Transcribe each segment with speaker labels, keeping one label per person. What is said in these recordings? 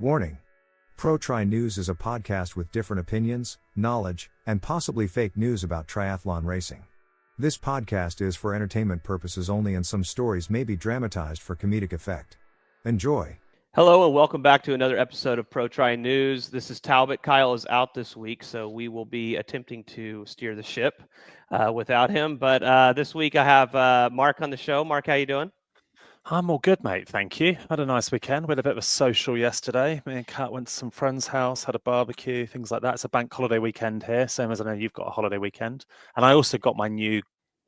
Speaker 1: Warning. Pro Tri News is a podcast with different opinions, knowledge, and possibly fake news about triathlon racing. This podcast is for entertainment purposes only, and some stories may be dramatized for comedic effect. Enjoy.
Speaker 2: Hello and welcome back to another episode of Pro Tri News. This is Talbot. Kyle is out this week, so we will be attempting to steer the ship without him. But this week I have Mark on the show. Mark, how you doing?
Speaker 3: I'm all good, mate. Thank you. Had a nice weekend. We had a bit of a social yesterday. Me and Kat went to some friend's house, had a barbecue, things like that. It's a bank holiday weekend here, same as I know you've got a holiday weekend. And I also got my new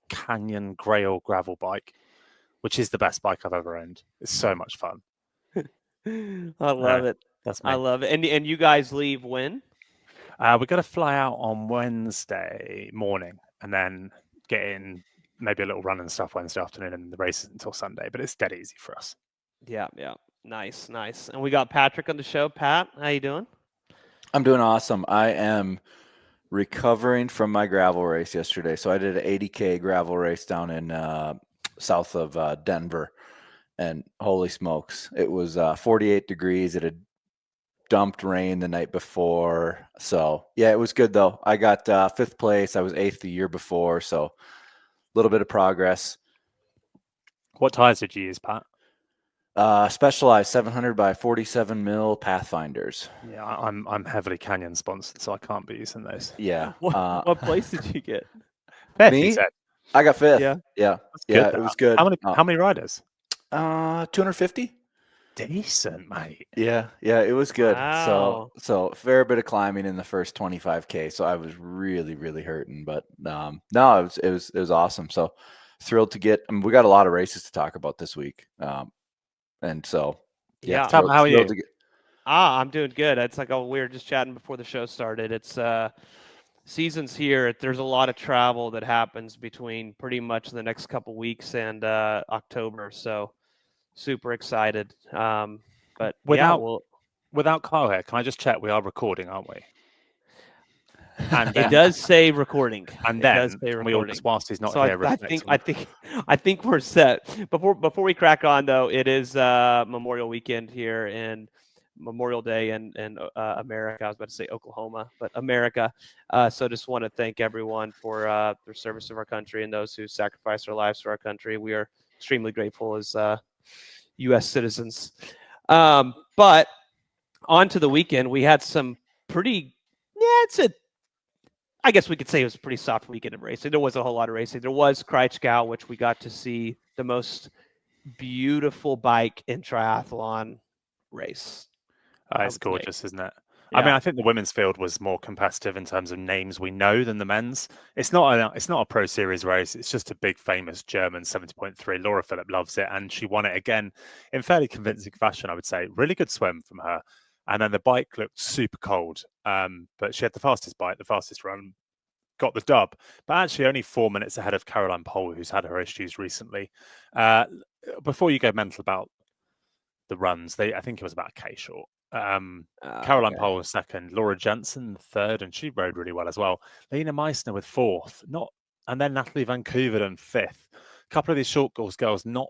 Speaker 3: Canyon Grail gravel bike, which is the best bike I've ever owned. It's so much fun.
Speaker 2: I love it.
Speaker 3: That's me.
Speaker 2: I love it. And you guys leave when?
Speaker 3: We're going to fly out on Wednesday morning and then get in maybe a little run and stuff Wednesday afternoon, and the race is until Sunday, but it's dead easy for us.
Speaker 2: Yeah. Nice. And we got Patrick on the show. Pat, how you doing?
Speaker 4: I'm doing awesome. I am recovering from my gravel race yesterday. So I did an 80K gravel race down in south of Denver, and holy smokes, it was 48 degrees. It had dumped rain the night before. So yeah, it was good though. I got 5th place. I was 8th the year before. So little bit of progress.
Speaker 3: What tires did you use, Pat?
Speaker 4: Specialized 700 by 47 mil Pathfinders.
Speaker 3: Yeah, I'm heavily Canyon sponsored, so I can't be using those.
Speaker 4: Yeah.
Speaker 2: What place did you get?
Speaker 4: Me? I got 5th. Yeah.
Speaker 3: Good,
Speaker 4: it was good.
Speaker 3: How many riders?
Speaker 4: 250.
Speaker 3: Decent, mate.
Speaker 4: Yeah, it was good.
Speaker 2: Wow.
Speaker 4: So a fair bit of climbing in the first 25K. So I was really hurting, but no, it was awesome. So thrilled to get. We got a lot of races to talk about this week, and so
Speaker 2: yeah.
Speaker 3: Tom, how are you?
Speaker 2: I'm doing good. It's like we were just chatting before the show started. It's season's here. There's a lot of travel that happens between pretty much the next couple weeks and October. So super excited. But
Speaker 3: without Kyle here, can I just check we are recording, aren't we? And
Speaker 2: it does say recording.
Speaker 3: And then we all just, whilst he's not here,
Speaker 2: I think we're set. Before we crack on though, it is Memorial Weekend here and Memorial Day in America. I was about to say Oklahoma, but America. So just want to thank everyone for their service of our country and those who sacrificed their lives for our country. We are extremely grateful as U.S. citizens. But on to the weekend, we had some pretty, I guess we could say it was a pretty soft weekend of racing. There was a whole lot of racing. There was Kraichgau, which we got to see the most beautiful bike in triathlon race.
Speaker 3: It's gorgeous, isn't it?
Speaker 2: Yeah.
Speaker 3: I mean, I think the women's field was more competitive in terms of names we know than the men's. It's not a Pro Series race. It's just a big, famous German 70.3. Laura Philipp loves it, and she won it again in fairly convincing fashion, I would say. Really good swim from her. And then the bike looked super cold, but she had the fastest bike, the fastest run, got the dub. But actually only 4 minutes ahead of Caroline Pohl, who's had her issues recently. Before you go mental about the runs, I think it was about a K short. Caroline Pohl was 2nd, Laura Jensen 3rd, and she rode really well as well. Lena Meissner with 4th, and then Natalie Van Koeveren 5th. A couple of these short course girls not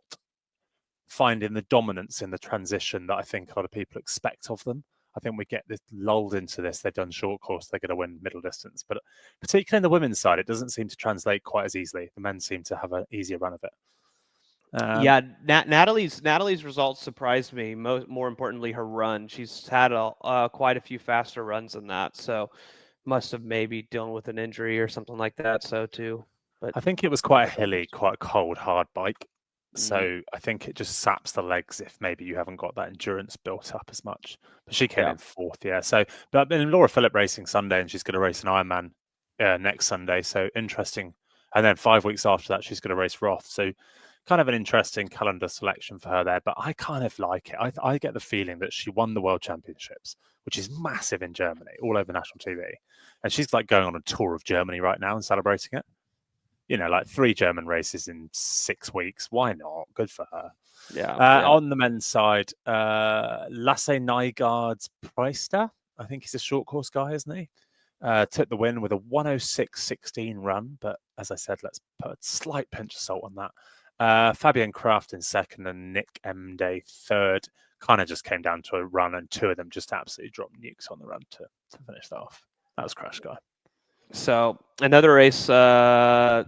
Speaker 3: finding the dominance in the transition that I think a lot of people expect of them. I think we get this lulled into this. They've done short course, they're going to win middle distance, but particularly in the women's side, it doesn't seem to translate quite as easily. The men seem to have an easier run of it.
Speaker 2: Natalie's results surprised me. More importantly, her run. She's had quite a few faster runs than that, so must have maybe dealing with an injury or something like that. So too, but
Speaker 3: I think it was quite a hilly, quite a cold, hard bike. So I think it just saps the legs if maybe you haven't got that endurance built up as much. But she came in 4th, yeah. So, but in Laura Philipp racing Sunday, and she's going to race an Ironman next Sunday. So interesting. And then 5 weeks after that, she's going to race Roth. So kind of an interesting calendar selection for her there, but I kind of like it. I get the feeling that she won the World Championships, which is massive in Germany, all over national TV. And she's like going on a tour of Germany right now and celebrating it. Like 3 German races in 6 weeks. Why not? Good for her.
Speaker 2: Yeah.
Speaker 3: On the men's side, Lasse Nygaard's Preister, I think he's a short course guy, isn't he? Took the win with a 106.16 run, but as I said, let's put a slight pinch of salt on that. Fabian Kraft in 2nd and Nick Emday 3rd. kind of just came down to a run, and two of them just absolutely dropped nukes on the run to finish that off. That was Kraichgau.
Speaker 2: So another race, another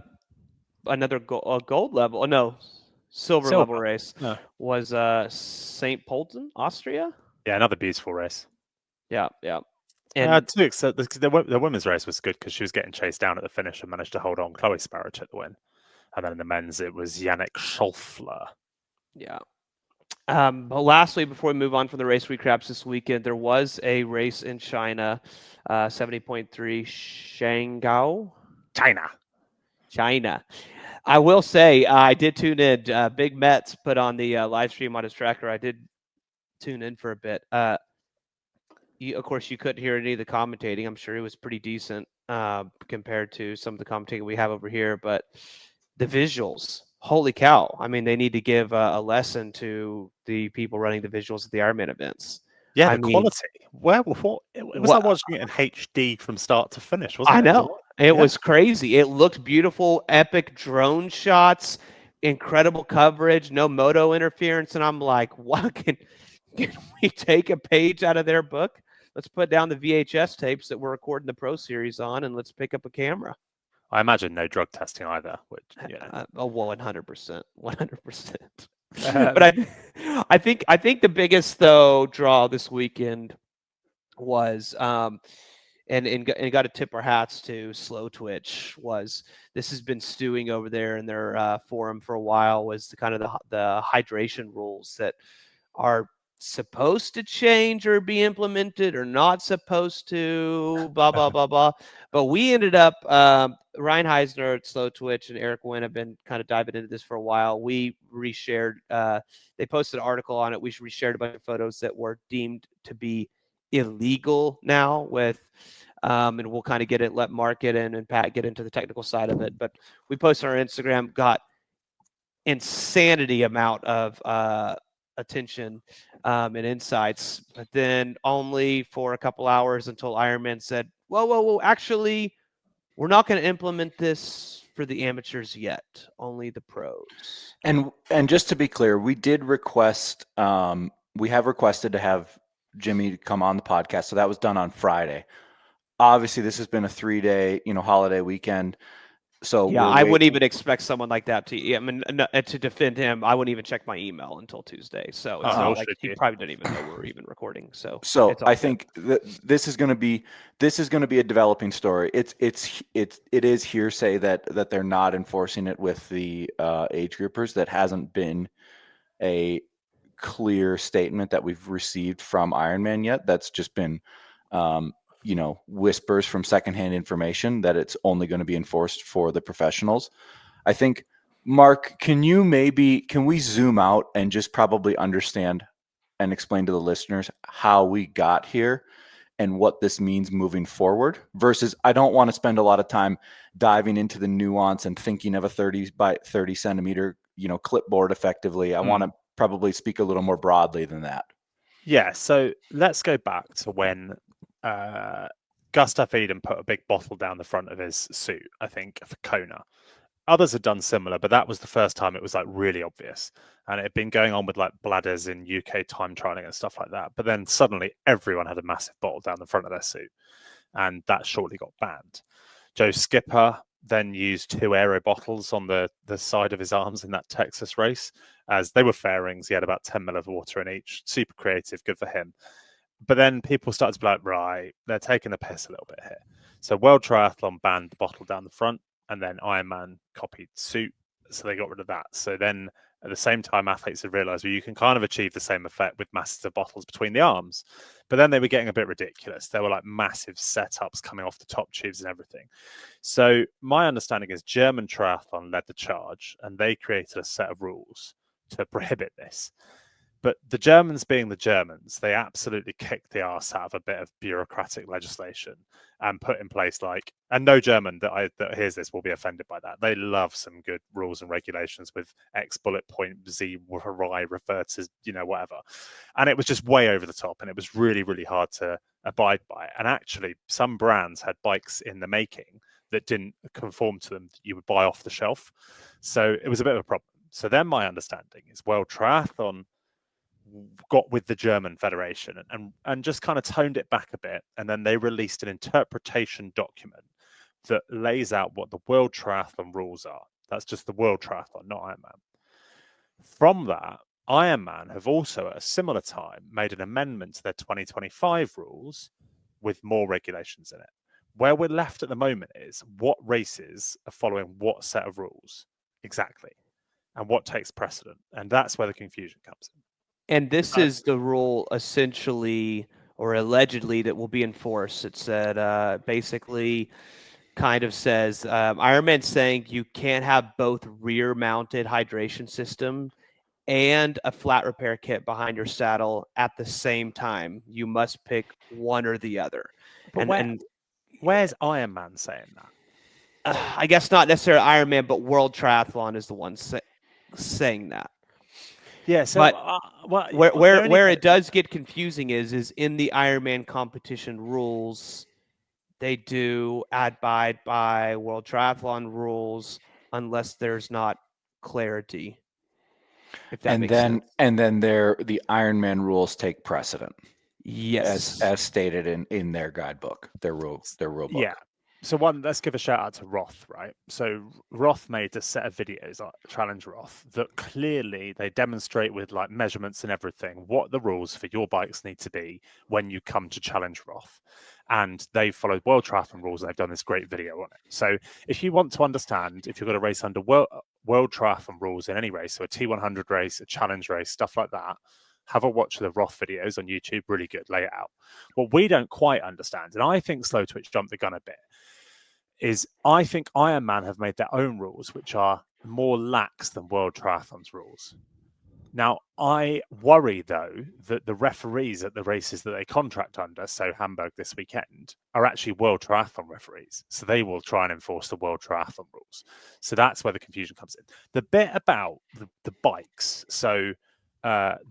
Speaker 2: gold level. Oh, no, silver level race was St. Polten, Austria.
Speaker 3: Yeah, another beautiful race.
Speaker 2: Yeah. And
Speaker 3: the women's race was good because she was getting chased down at the finish and managed to hold on. Chloe Sparrow took the win. And then in the men's, it was Yannick Schauffler.
Speaker 2: Yeah. But lastly, before we move on from the race recaps this weekend, there was a race in China, 70.3 Shanghai. China. I will say I did tune in. Big Metz put on the live stream on his tracker. I did tune in for a bit. Of course, you couldn't hear any of the commentating. I'm sure it was pretty decent compared to some of the commentating we have over here. But the visuals, holy cow. I mean, they need to give a lesson to the people running the visuals at the Ironman events.
Speaker 3: Yeah, the quality. What was I watching it in HD from start to finish? Wasn't it?
Speaker 2: I know. It was crazy. It looked beautiful, epic drone shots, incredible coverage, no moto interference. And I'm like, what? Can we take a page out of their book? Let's put down the VHS tapes that we're recording the Pro Series on, and let's pick up a camera.
Speaker 3: I imagine no drug testing either. Which,
Speaker 2: well, 100%, 100%. But I think the biggest draw this weekend was and got to tip our hats to Slow Twitch. Was this has been stewing over there in their forum for a while, was the kind of the hydration rules that are supposed to change or be implemented or not supposed to, blah blah blah blah. But we ended up Ryan Heisner at Slow Twitch and Eric Wynn have been kind of diving into this for a while. We reshared, they posted an article on it. We reshared a bunch of photos that were deemed to be illegal now with and we'll kind of let Mark get in and Pat get into the technical side of it. But we posted on our Instagram, got insanity amount of attention and insights, but then only for a couple hours until Ironman said, whoa, actually, we're not going to implement this for the amateurs yet, only the pros.
Speaker 4: And just to be clear, we did request, we have requested to have Jimmy come on the podcast. So that was done on Friday. Obviously, this has been a 3-day, holiday weekend. So
Speaker 2: yeah, I wouldn't even expect someone like that to. I mean, to defend him, I wouldn't even check my email until Tuesday. So it's not like he probably didn't even know we were even recording. So
Speaker 4: I think that this is going to be a developing story. It is hearsay that they're not enforcing it with the age groupers. That hasn't been a clear statement that we've received from Ironman yet. That's just been whispers from secondhand information that it's only going to be enforced for the professionals. I think, Mark, can we zoom out and just probably understand and explain to the listeners how we got here and what this means moving forward versus I don't want to spend a lot of time diving into the nuance and thinking of a 30 by 30 centimeter, clipboard effectively. I want to probably speak a little more broadly than that.
Speaker 3: Yeah. So let's go back to when, Gustav Eden put a big bottle down the front of his suit, I think, for Kona. Others had done similar, but that was the first time it was really obvious. And it had been going on with bladders in UK time trialing and stuff like that. But then suddenly everyone had a massive bottle down the front of their suit. And that shortly got banned. Joe Skipper then used 2 aero bottles on the side of his arms in that Texas race, as they were fairings. He had about 10 ml of water in each. Super creative, good for him. But then people started to be like, right, they're taking the piss a little bit here. So World Triathlon banned the bottle down the front, and then Ironman copied suit, so they got rid of that. So then at the same time, athletes had realized, you can kind of achieve the same effect with massive bottles between the arms. But then they were getting a bit ridiculous. There were massive setups coming off the top tubes and everything. So my understanding is German Triathlon led the charge, and they created a set of rules to prohibit this. But the Germans being the Germans, they absolutely kicked the arse out of a bit of bureaucratic legislation and put in place and no German that hears this will be offended by that. They love some good rules and regulations with X bullet point, Z, Y refer to, whatever. And it was just way over the top, and it was really, really hard to abide by. And actually, some brands had bikes in the making that didn't conform to them that you would buy off the shelf. So it was a bit of a problem. So then my understanding is World Triathlon got with the German Federation and just kind of toned it back a bit. And then they released an interpretation document that lays out what the World Triathlon rules are. That's just the World Triathlon, not Ironman. From that, Ironman have also at a similar time made an amendment to their 2025 rules with more regulations in it. Where we're left at the moment is what races are following what set of rules exactly and what takes precedent. And that's where the confusion comes in.
Speaker 2: And this is the rule essentially or allegedly that will be enforced. It said basically kind of says Ironman saying you can't have both rear-mounted hydration system and a flat repair kit behind your saddle at the same time. You must pick one or the other.
Speaker 3: But where's Ironman saying that?
Speaker 2: I guess not necessarily Ironman, but World Triathlon is the one saying that.
Speaker 3: Yeah, so
Speaker 2: but where it does get confusing is in the Ironman competition rules, they do abide by World Triathlon rules unless there's not clarity. If that makes sense.
Speaker 4: And then the Ironman rules take precedent.
Speaker 2: Yes,
Speaker 4: as stated in their guidebook, their rule book.
Speaker 3: Yeah. So let's give a shout out to Roth, right? So Roth made a set of videos, Challenge Roth, that clearly they demonstrate with like measurements and everything what the rules for your bikes need to be when you come to Challenge Roth. And they followed World Triathlon rules and they've done this great video on it. So if you want to understand, if you've got to race under World Triathlon rules in any race, so a T100 race, a challenge race, stuff like that, have a watch of the Roth videos on YouTube, really good, lay it out. What we don't quite understand, and I think Slow Twitch jumped the gun a bit, is I think Ironman have made their own rules, which are more lax than World Triathlon's rules. Now, I worry, though, that the referees at the races that they contract under, so Hamburg this weekend, are actually World Triathlon referees. So they will try and enforce the World Triathlon rules. So that's where the confusion comes in. The bit about the bikes, so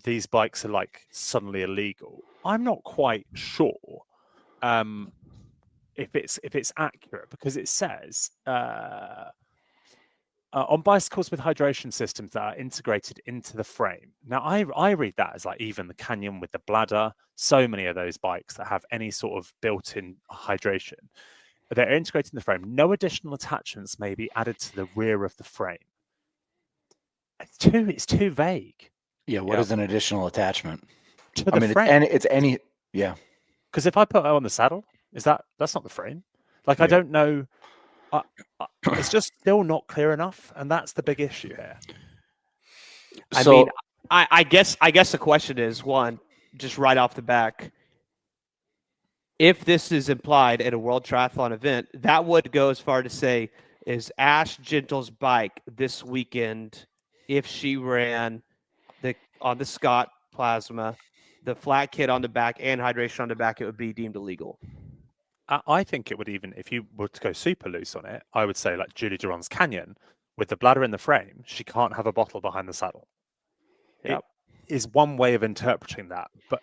Speaker 3: these bikes are like suddenly illegal, I'm not quite sure if it's accurate, because it says on bicycles with hydration systems that are integrated into the frame. Now, I read that as like even the Canyon with the bladder, so many of those bikes that have any sort of built-in hydration, they're integrated in the frame. No additional attachments may be added to the rear of the frame. It's too vague.
Speaker 4: Yeah, what is an additional attachment?
Speaker 3: To the frame.
Speaker 4: It's any.
Speaker 3: Because if I put it on the saddle, that's not the frame? Like, I don't know. It's just still not clear enough, and that's the big issue here.
Speaker 2: I guess the question is, one, just right off the back, if this is implied at a World Triathlon event, that would go as far to say, is Ash Gentle's bike this weekend, if she ran on the Scott Plasma, the flat kit on the back and hydration on the back, it would be deemed illegal?
Speaker 3: I think it would, even if you were to go super loose on it, I would say like Julie Duron's Canyon with the bladder in the frame, she can't have a bottle behind the saddle. Yep. It is one way of interpreting that, but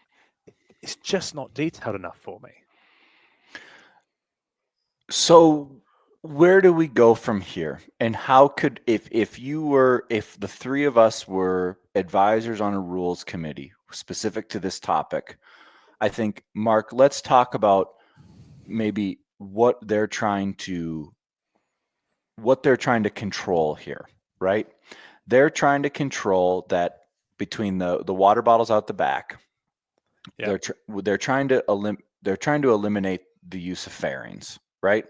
Speaker 3: it's just not detailed enough for me.
Speaker 4: So where do we go from here? And how could, if the three of us were advisors on a rules committee specific to this topic, I think, Mark, let's talk about maybe what they're trying to control here, right? They're trying to control that between the water bottles out the back. Yeah. They're trying to eliminate the use of fairings, right?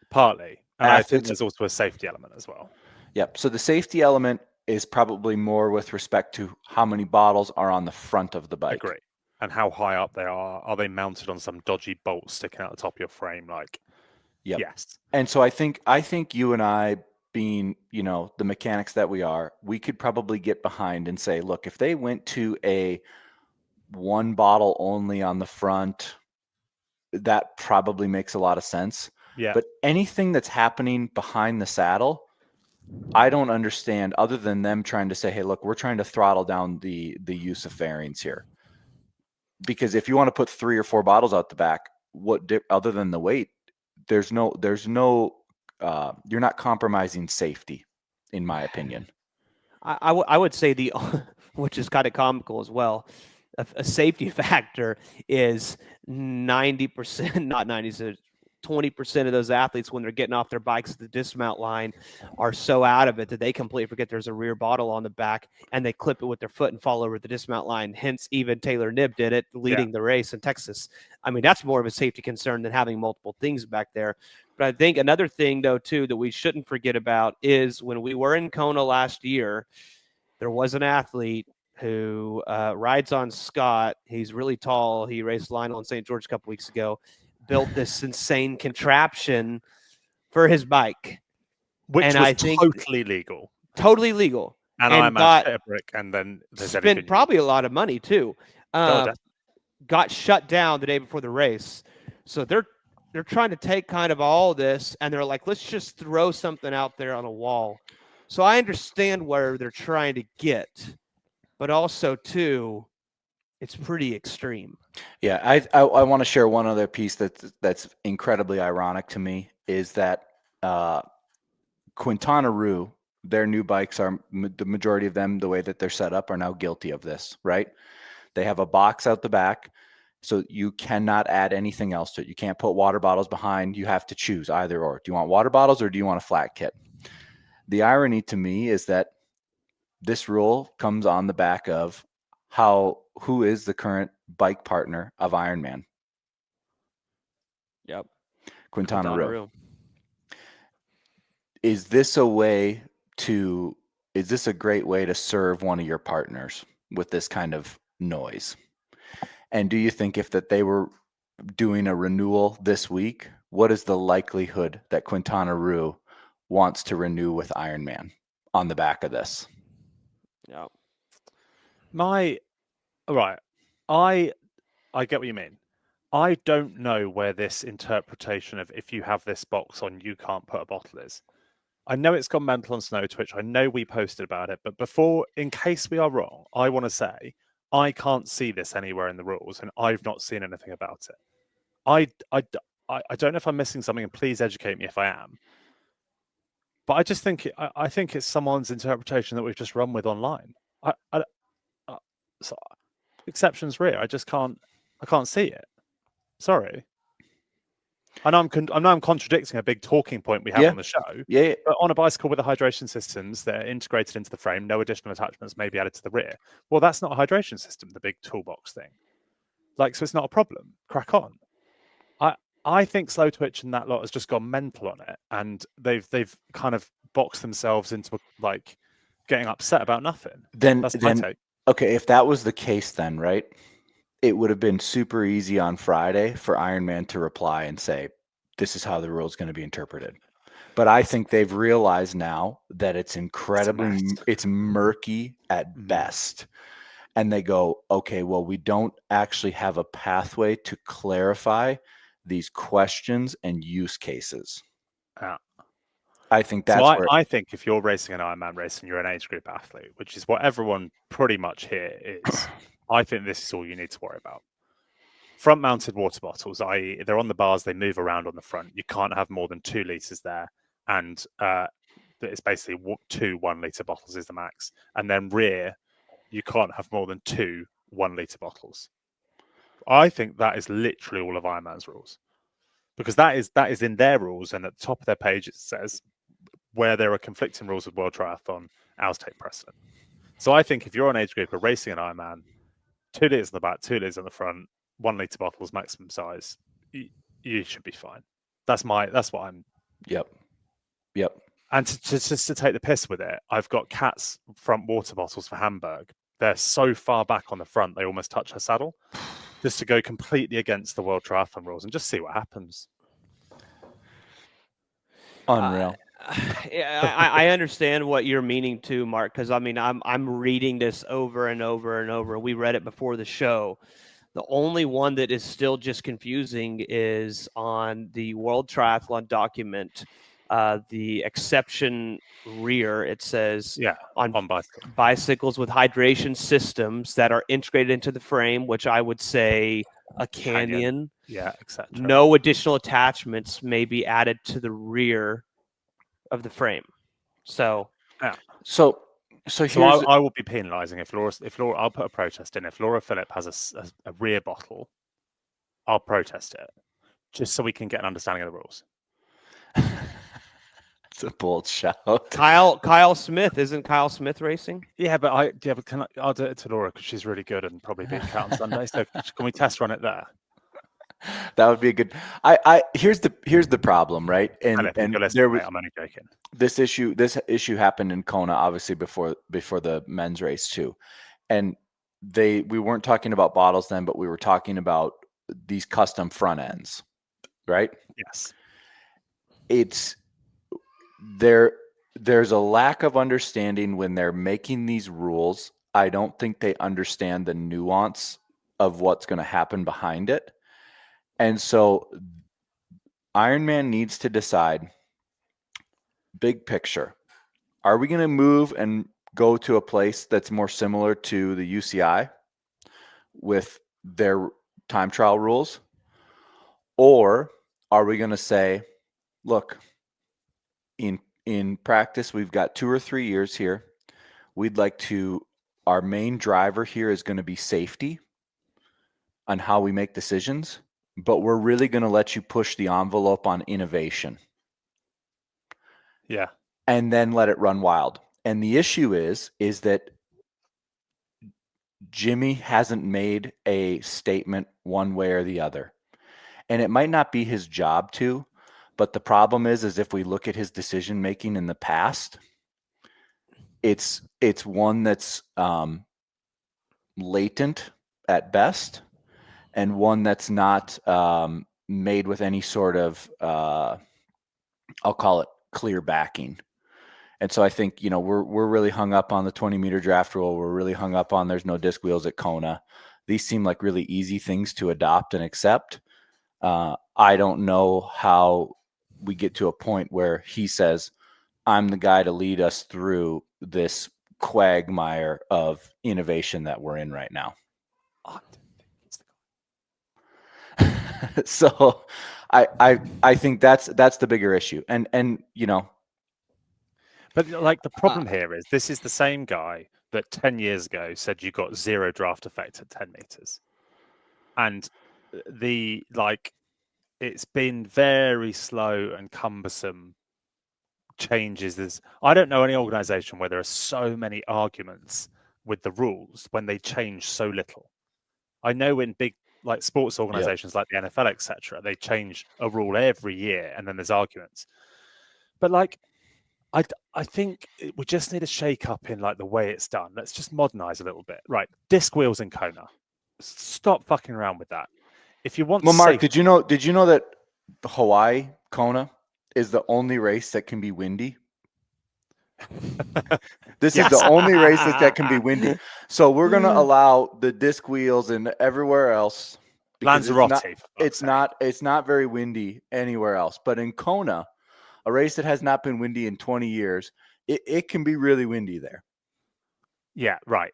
Speaker 3: Partly. And I think there's also a safety element as well.
Speaker 4: Yep. So the safety element is probably more with respect to how many bottles are on the front of the bike.
Speaker 3: Agree. And how high up they are. Are they mounted on some dodgy bolt sticking out the top of your frame? Like,
Speaker 4: yep.
Speaker 3: Yes.
Speaker 4: And so I think you and I, being, the mechanics that we are, we could probably get behind and say, look, if they went to a one bottle only on the front, that probably makes a lot of sense.
Speaker 3: Yeah.
Speaker 4: But anything that's happening behind the saddle, I don't understand, other than them trying to say, hey, look, we're trying to throttle down the use of fairings here. Because if you want to put 3 or 4 bottles out the back, other than the weight, there's no you're not compromising safety, in my opinion.
Speaker 2: I would say which is kind of comical as well. A safety factor is 90%, not 90%, 20% of those athletes, when they're getting off their bikes at the dismount line, are so out of it that they completely forget there's a rear bottle on the back, and they clip it with their foot and fall over the dismount line. Hence, even Taylor Knibb did it, leading the race in Texas. I mean, that's more of a safety concern than having multiple things back there. But I think another thing, though, too, that we shouldn't forget about is when we were in Kona last year, there was an athlete who rides on Scott. He's really tall. He raced Lionel in St. George a couple weeks ago. Built this insane contraption for his bike,
Speaker 3: which
Speaker 2: and
Speaker 3: was
Speaker 2: I think
Speaker 3: totally legal.
Speaker 2: Totally legal.
Speaker 3: And I managed to hit a brick, and then
Speaker 2: spent probably a lot of money too. Got shut down the day before the race, so they're trying to take kind of all this, and they're like, let's just throw something out there on a wall. So I understand where they're trying to get, but also too, it's pretty extreme.
Speaker 4: Yeah, I want to share one other piece that's incredibly ironic to me is that Quintana Roo, their new bikes are the majority of them, the way that they're set up, are now guilty of this, right? They have a box out the back, so you cannot add anything else to it. You can't put water bottles behind. You have to choose either or. Do you want water bottles or do you want a flat kit? The irony to me is that this rule comes on the back of who is the current bike partner of Ironman?
Speaker 2: Yep.
Speaker 4: Quintana Roo. Is this a great way to serve one of your partners with this kind of noise? And do you think if they were doing a renewal this week, what is the likelihood that Quintana Roo wants to renew with Ironman on the back of this?
Speaker 2: Yeah.
Speaker 3: I get what you mean. I don't know where this interpretation of if you have this box on, you can't put a bottle is. I know it's gone mental on Snow Twitch. I know we posted about it, but before, in case we are wrong, I want to say I can't see this anywhere in the rules, and I've not seen anything about it. I don't know if I'm missing something, and please educate me if I am. But I just think I think it's someone's interpretation that we've just run with online. So exceptions rare. I can't see it. Sorry. I know I'm contradicting a big talking point we have on the show.
Speaker 4: Yeah.
Speaker 3: But on a bicycle with the hydration systems, they're integrated into the frame. No additional attachments may be added to the rear. Well, that's not a hydration system, the big toolbox thing. So it's not a problem. Crack on. I think Slow Twitch and that lot has just gone mental on it, and they've kind of boxed themselves into like getting upset about nothing. That's my take.
Speaker 4: Okay, if that was the case, then right, it would have been super easy on Friday for Ironman to reply and say, "This is how the rule is going to be interpreted." But I think they've realized now that it's it's murky at best. And they go, okay, well, we don't actually have a pathway to clarify these questions and use cases. I think that's
Speaker 3: I think if you're racing an Ironman race and you're an age group athlete, which is what everyone pretty much here is, I think this is all you need to worry about. Front-mounted water bottles, i.e. they're on the bars, they move around on the front. You can't have more than 2 litres there. And it's basically 2 1-litre bottles is the max. And then rear, you can't have more than 2 1-litre bottles. I think that is literally all of Ironman's rules, because that is in their rules, and at the top of their page it says where there are conflicting rules with World Triathlon, ours take precedent. So I think if you're an age group or racing an Ironman, 2 litres in the back, 2 litres in the front, 1-litre bottles maximum size, you should be fine. That's what I'm.
Speaker 4: Yep.
Speaker 3: And to take the piss with it, I've got Kat's front water bottles for Hamburg. They're so far back on the front they almost touch her saddle. Just to go completely against the World Triathlon rules and just see what happens.
Speaker 4: Unreal.
Speaker 2: I understand what you're meaning to, Mark, because I mean I'm reading this over and over and over. We read it before the show. The only one that is still just confusing is on the World Triathlon document, the exception rear. It says on bicycles with hydration systems that are integrated into the frame, which I would say a canyon.
Speaker 3: etc.
Speaker 2: No additional attachments may be added to the rear of the frame. So
Speaker 4: So
Speaker 3: So I will be penalising if Laura. I'll put a protest in. If Laura Philipp has a rear bottle, I'll protest it, just so we can get an understanding of the rules.
Speaker 4: It's a bold shout.
Speaker 2: Kyle Smith, isn't Kyle Smith racing?
Speaker 3: Yeah, but I'll do it to Laura because she's really good and probably beat Cat on Sunday. So can we test run it there?
Speaker 4: That would be a good. Here's the problem, right? And there was,
Speaker 3: I'm only joking.
Speaker 4: This issue happened in Kona, obviously before the men's race too, and we weren't talking about bottles then, but we were talking about these custom front ends, right?
Speaker 3: Yes.
Speaker 4: There's a lack of understanding when they're making these rules. I don't think they understand the nuance of what's going to happen behind it. And so Ironman needs to decide, big picture, are we going to move and go to a place that's more similar to the UCI with their time trial rules? Or are we going to say, look, in practice, we've got 2 or 3 years here. Our main driver here is going to be safety on how we make decisions, but we're really going to let you push the envelope on innovation.
Speaker 3: Yeah.
Speaker 4: And then let it run wild. And the issue is that Jimmy hasn't made a statement one way or the other. And it might not be his job to, but the problem is if we look at his decision making in the past, it's one that's latent at best, and one that's not made with any sort of I'll call it clear backing. And so I think, we're really hung up on the 20-meter draft rule. We're really hung up on there's no disc wheels at Kona. These seem like really easy things to adopt and accept. I don't know how we get to a point where he says, I'm the guy to lead us through this quagmire of innovation that we're in right now. So I think that's the bigger issue. And
Speaker 3: But like the problem here is this is the same guy that 10 years ago said you got 0 draft effect at 10 meters. And it's been very slow and cumbersome changes. I don't know any organization where there are so many arguments with the rules when they change so little. I know in big sports organizations like the NFL, etc., they change a rule every year and then there's arguments. But I think we just need a shake up in the way it's done. Let's just modernize a little bit. Right. Disc wheels in Kona. Stop fucking around with that. If you want
Speaker 4: Mark, did you know that Hawaii Kona is the only race that can be windy? This is the only race that can be windy. So we're going to allow the disc wheels and everywhere else.
Speaker 3: Lanzarote.
Speaker 4: It's not very windy anywhere else. But in Kona, a race that has not been windy in 20 years, it can be really windy there.
Speaker 3: Yeah, right.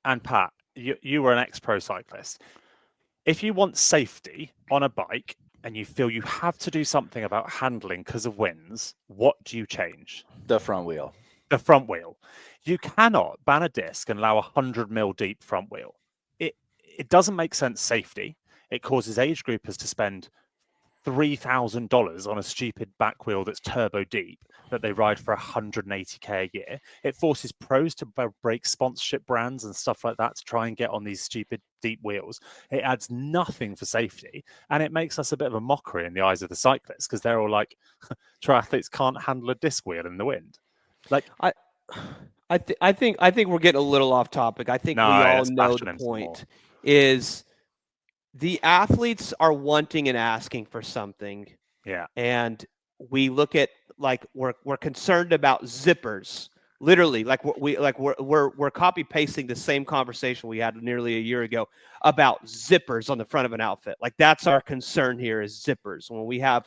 Speaker 3: And Pat, you were an ex-pro cyclist. If you want safety on a bike and you feel you have to do something about handling because of winds, what do you change?
Speaker 4: The front wheel.
Speaker 3: The front wheel. You cannot ban a disc and allow 100 mil deep front wheel. It doesn't make sense safety. It causes age groupers to spend $3,000 on a stupid back wheel that's turbo deep that they ride for $180K a year. It forces pros to break sponsorship brands and stuff like that to try and get on these stupid deep wheels. It adds nothing for safety, and it makes us a bit of a mockery in the eyes of the cyclists because they're all like, triathletes can't handle a disc wheel in the wind.
Speaker 2: I think we're getting a little off topic. I think we all know the point is the athletes are wanting and asking for something.
Speaker 3: Yeah.
Speaker 2: And we look at we're concerned about zippers. Literally, we're copy pasting the same conversation we had nearly a year ago about zippers on the front of an outfit. That's our concern here is zippers. When we have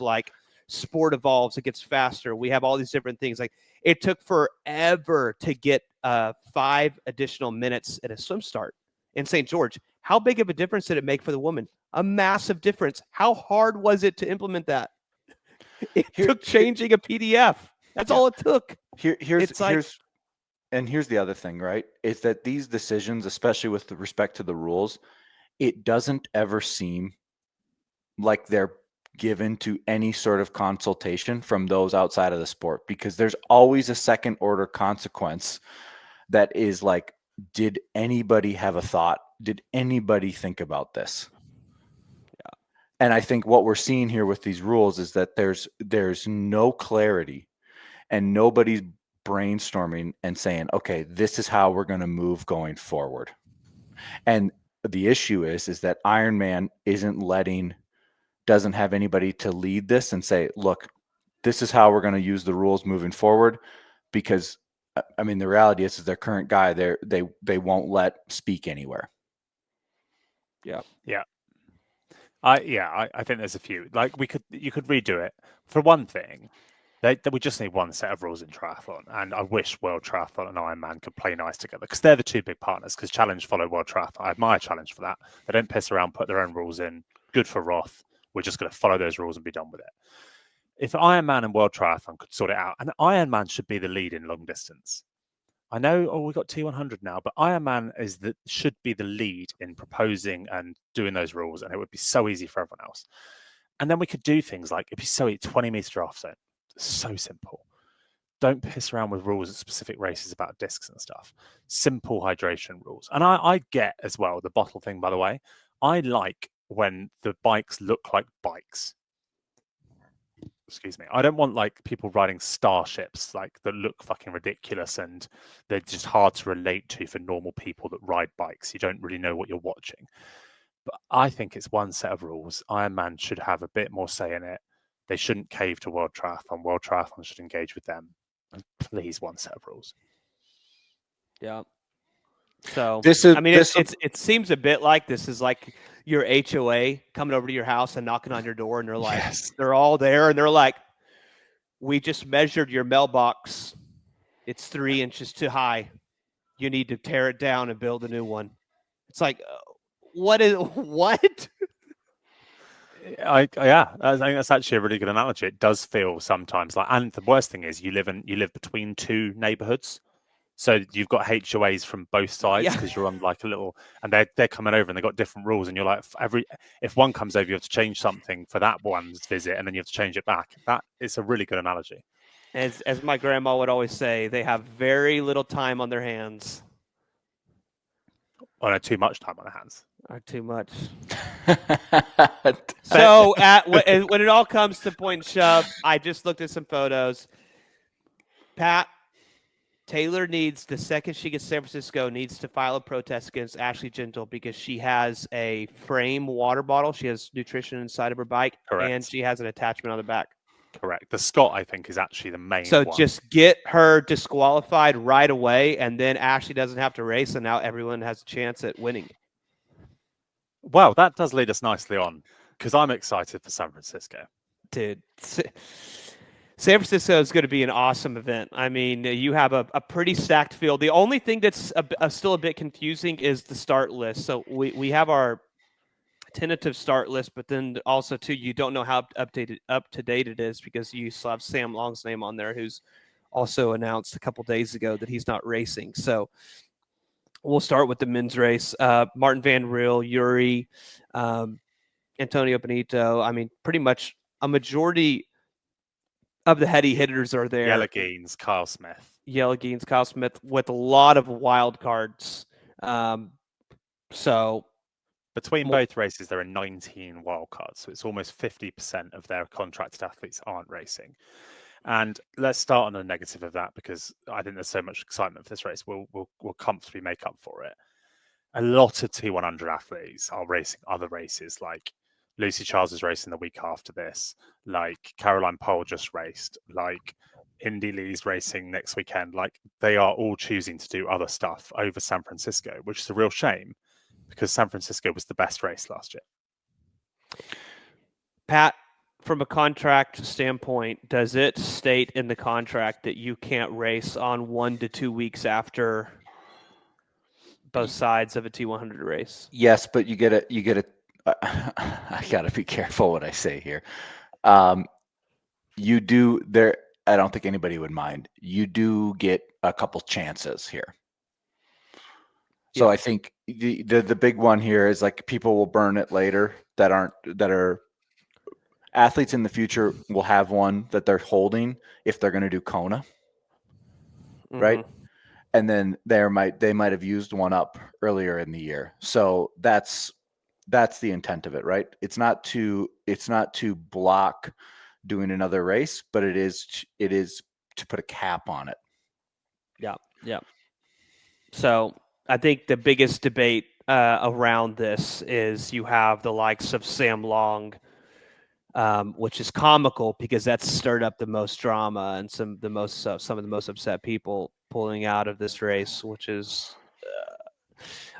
Speaker 2: sport evolves, it gets faster. We have all these different things. It took forever to get 5 additional minutes at a swim start in St. George. How big of a difference did it make for the woman? A massive difference. How hard was it to implement that? It took changing a PDF. That's all it took.
Speaker 4: Here's and here's the other thing, right? Is that these decisions, especially with respect to the rules, it doesn't ever seem like they're given to any sort of consultation from those outside of the sport, because there's always a second order consequence that is like, did anybody have a thought? Did anybody think about this?
Speaker 2: Yeah.
Speaker 4: And I think what we're seeing here with these rules is that there's no clarity, and nobody's brainstorming and saying, okay, this is how we're going to move going forward. And the issue is that Ironman doesn't have anybody to lead this and say, look, this is how we're going to use the rules moving forward. Because I mean, the reality is their current guy, they won't let speak anywhere.
Speaker 2: Yeah.
Speaker 3: Yeah. I think there's a few. Like you could redo it. For one thing, we just need one set of rules in triathlon, and I wish World Triathlon and Ironman could play nice together, because they're the two big partners. Because Challenge follow World Triathlon. I admire Challenge for that. They don't piss around, put their own rules in. Good for Roth. We're just going to follow those rules and be done with it. If Ironman and World Triathlon could sort it out, and Ironman should be the lead in long distance. I know, we've got T100 now, but Ironman should be the lead in proposing and doing those rules, and it would be so easy for everyone else. And then we could do things like, it'd be so easy, 20-meter off zone. So simple. Don't piss around with rules at specific races about discs and stuff. Simple hydration rules. And I get as well the bottle thing, by the way. I like when the bikes look like bikes. Excuse me. I don't want like people riding starships like that look fucking ridiculous, and they're just hard to relate to for normal people that ride bikes. You don't really know what you're watching. But I think it's one set of rules. Ironman should have a bit more say in it. They shouldn't cave to World Triathlon. World Triathlon should engage with them. And please, one set of rules.
Speaker 2: Yeah. So it seems a bit like this is like your HOA coming over to your house and knocking on your door, and they're like, They're all there, and they're like, we just measured your mailbox. It's 3 inches too high. You need to tear it down and build a new one. It's like, what?
Speaker 3: I think that's actually a really good analogy. It does feel sometimes like, and the worst thing is you live between two neighborhoods, so you've got HOAs from both sides, because you're on like a little, and they're coming over and they've got different rules, and you're like, if one comes over, you have to change something for that one's visit, and then you have to change it back. That is a really good analogy.
Speaker 2: As my grandma would always say, they have very little time on their hands.
Speaker 3: Oh no, too much time on their hands.
Speaker 2: Or too much. So when it all comes to point and shove, I just looked at some photos. Pat Taylor needs, the second she gets San Francisco, needs to file a protest against Ashley Gentle, because she has a frame water bottle. She has nutrition inside of her bike.
Speaker 3: Correct.
Speaker 2: And she has an attachment on the back.
Speaker 3: Correct. The Scott, I think, is actually the main
Speaker 2: So
Speaker 3: one.
Speaker 2: just get her disqualified right away, and then Ashley doesn't have to race, and now everyone has a chance at winning.
Speaker 3: Well, that does lead us nicely on, because I'm excited for San Francisco.
Speaker 2: Dude, San Francisco is going to be an awesome event. I mean, you have a pretty stacked field. The only thing that's still a bit confusing is the start list. So we have our tentative start list, but then also too, you don't know how up to date it is, because you still have Sam Long's name on there, who's also announced a couple days ago that he's not racing. So we'll start with the men's race. Martin Van Riel, Yuri, Antonio Benito. I mean, pretty much a majority of the heady hitters are there.
Speaker 3: Yelagines, Kyle Smith,
Speaker 2: with a lot of wild cards. So
Speaker 3: between both races, there are 19 wild cards. So it's almost 50% of their contracted athletes aren't racing. And let's start on the negative of that, because I think there's so much excitement for this race. We'll comfortably make up for it. A lot of T100 athletes are racing other races, like Lucy Charles is racing the week after this, like Caroline Pohl just raced, like Indy Lee's racing next weekend. Like, they are all choosing to do other stuff over San Francisco, which is a real shame, because San Francisco was the best race last year.
Speaker 2: Pat, from a contract standpoint, does it state in the contract that you can't race on 1 to 2 weeks after both sides of a T100 race?
Speaker 4: Yes, but you get it. I got to be careful what I say here. You do there. I don't think anybody would mind. You do get a couple chances here. So
Speaker 2: Yeah.
Speaker 4: I think the big one here is like people will burn it later that are athletes in the future will have one that they're holding if they're going to do Kona, right? And then they might have used one up earlier in the year. So that's the intent of it, right? It's not to block doing another race, but it is to put a cap on it.
Speaker 2: Yeah. So I think the biggest debate around this is you have the likes of Sam Long, which is comical because that's stirred up the most drama and some of the most upset people pulling out of this race, which is,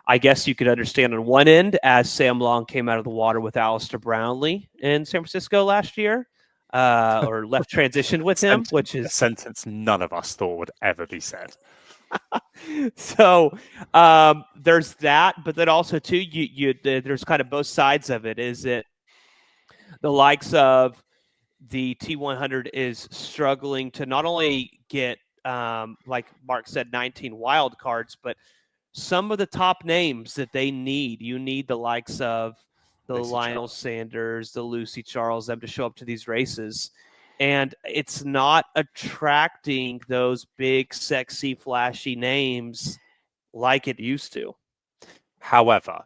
Speaker 2: I guess you could understand on one end as Sam Long came out of the water with Alistair Brownlee in San Francisco last year, or left transition with him, which is
Speaker 3: a sentence none of us thought would ever be said.
Speaker 2: So there's that, but then also too, there's kind of both sides of it. Is it the likes of the T100 is struggling to not only get, like Mark said, 19 wild cards, but some of the top names that they need. You need the likes of the
Speaker 3: Lucy
Speaker 2: Lionel
Speaker 3: Charles.
Speaker 2: Sanders, the Lucy Charles, them to show up to these races. And it's not attracting those big, sexy, flashy names like it used to.
Speaker 3: However,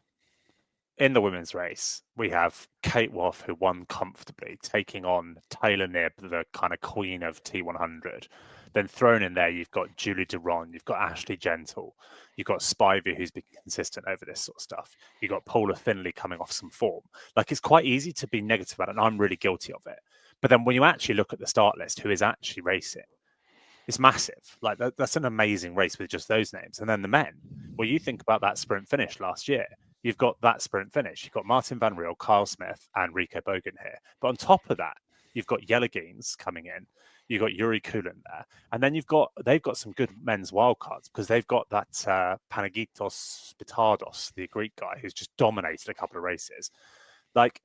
Speaker 3: in the women's race, we have Kate Woff, who won comfortably, taking on Taylor Knibb, the kind of queen of T100. Then thrown in there, you've got Julie Duron, you've got Ashley Gentle, you've got Spivey, who's been consistent over this sort of stuff. You've got Paula Finley coming off some form. Like, it's quite easy to be negative about it, and I'm really guilty of it. But then when you actually look at the start list, who is actually racing, it's massive. Like, that's an amazing race with just those names. And then the men, well, you think about that sprint finish last year. You've got that sprint finish. You've got Martin Van Riel, Kyle Smith, and Rico Bogan here. But on top of that, you've got Yelagines coming in. You've got Yuri Kulin there. And then they've got some good men's wildcards because they've got that Panagitos Spitardos, the Greek guy, who's just dominated a couple of races. Like,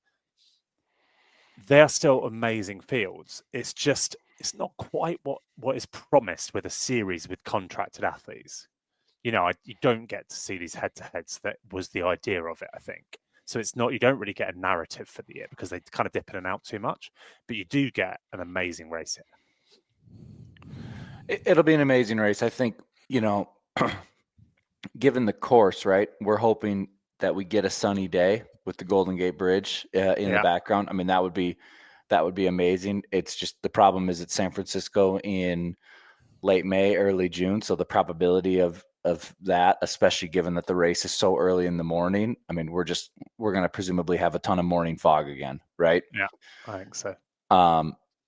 Speaker 3: they're still amazing fields. It's not quite what is promised with a series with contracted athletes. You don't get to see these head-to-heads. That was the idea of it, I think. So it's not, you don't really get a narrative for the year because they kind of dip in and out too much, but you do get an amazing race here.
Speaker 4: It'll be an amazing race. I think, given the course, right, we're hoping that we get a sunny day with the Golden Gate Bridge in the background. I mean, that would be amazing. It's just the problem is it's San Francisco in late May, early June. So the probability of that, especially given that the race is so early in the morning, I mean, we're going to presumably have a ton of morning fog again, right?
Speaker 3: Yeah, I think so.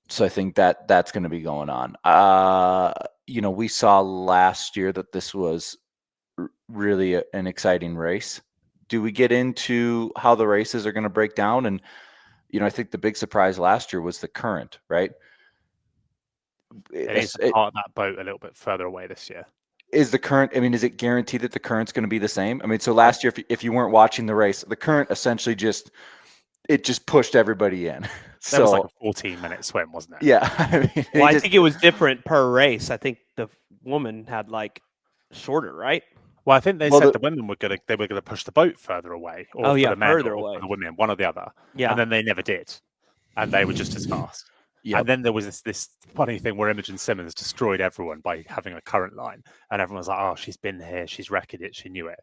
Speaker 4: So I think that's going to be going on. We saw last year that this was really an exciting race. Do we get into how the races are going to break down? And, I think the big surprise last year was the current, right?
Speaker 3: It needs to part that boat a little bit further away this year.
Speaker 4: Is the current, I mean, is it guaranteed that the current's going to be the same? I mean, so last year, if you weren't watching the race, the current essentially just pushed everybody in.
Speaker 3: That was like a 14-minute swim, wasn't it?
Speaker 4: Yeah. I mean,
Speaker 2: I think it was different per race. I think the woman had like shorter, right?
Speaker 3: Well, I think they said the women were going to push the boat further away, or for the men,
Speaker 2: further
Speaker 3: or
Speaker 2: away.
Speaker 3: for the women, one or the other.
Speaker 2: Yeah.
Speaker 3: And then they never did, and they were just as fast. Yep. And then there was this funny thing where Imogen Simmons destroyed everyone by having a current line, and everyone was like, "Oh, she's been here, she's wrecked it, she knew it,"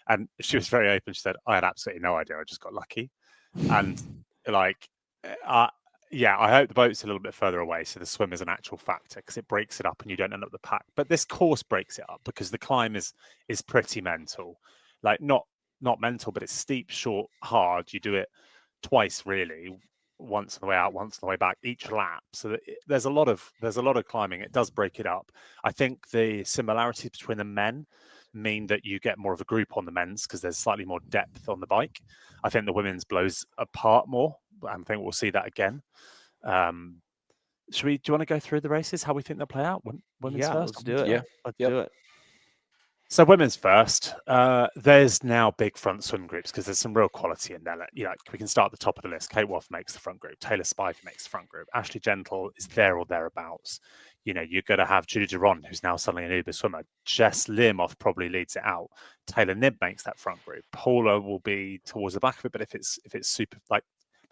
Speaker 3: and she was very open. She said, "I had absolutely no idea, I just got lucky," and like, I hope the boat's a little bit further away so the swim is an actual factor because it breaks it up and you don't end up with the pack. But this course breaks it up because the climb is pretty mental, like not mental, but it's steep, short, hard. You do it twice really. Once on the way out, once on the way back, each lap. So there's a lot of climbing. It does break it up. I think the similarities between the men mean that you get more of a group on the men's because there's slightly more depth on the bike. I think the women's blows apart more. I think we'll see that again. Do you want to go through the races, how we think they'll play out? Women's first?
Speaker 2: Let's do it.
Speaker 4: Yeah,
Speaker 2: let's do it.
Speaker 3: So women's first. There's now big front swim groups because there's some real quality in there. We can start at the top of the list. Kate Woff makes the front group. Taylor Spivey makes the front group. Ashley Gentle is there or thereabouts. You're going to have Julie Duron, who's now suddenly an Uber swimmer. Jess Learmoth probably leads it out. Taylor Knibb makes that front group. Paula will be towards the back of it, but if it's super,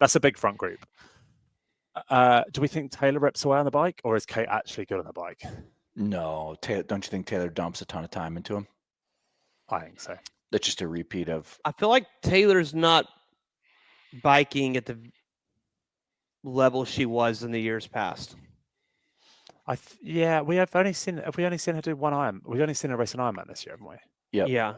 Speaker 3: that's a big front group. Do we think Taylor rips away on the bike, or is Kate actually good on the bike?
Speaker 4: No, don't you think Taylor dumps a ton of time into him?
Speaker 3: I think so.
Speaker 4: That's just a repeat of.
Speaker 2: I feel like Taylor's not biking at the level she was in the years past.
Speaker 3: We have only seen her do one Iron. We've only seen her race an Ironman this year, haven't we?
Speaker 2: Yeah.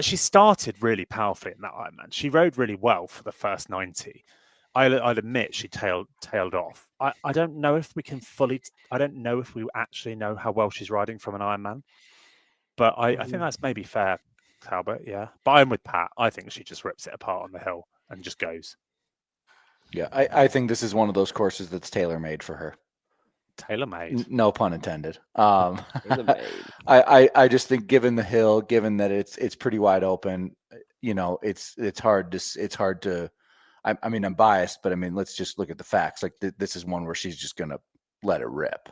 Speaker 3: She started really powerfully in that Ironman. She rode really well for the first 90. I'll admit she tailed off. I don't know if we can fully. I don't know if we actually know how well she's riding from an Ironman, but I think that's maybe fair, Talbot. Yeah, but I'm with Pat. I think she just rips it apart on the hill and just goes.
Speaker 4: Yeah, I think this is one of those courses that's tailor-made for her.
Speaker 3: Tailor-made.
Speaker 4: No pun intended. I just think given the hill, given that it's pretty wide open, it's hard to. I mean, I'm biased, but I mean, let's just look at the facts. This is one where she's just going to let it rip.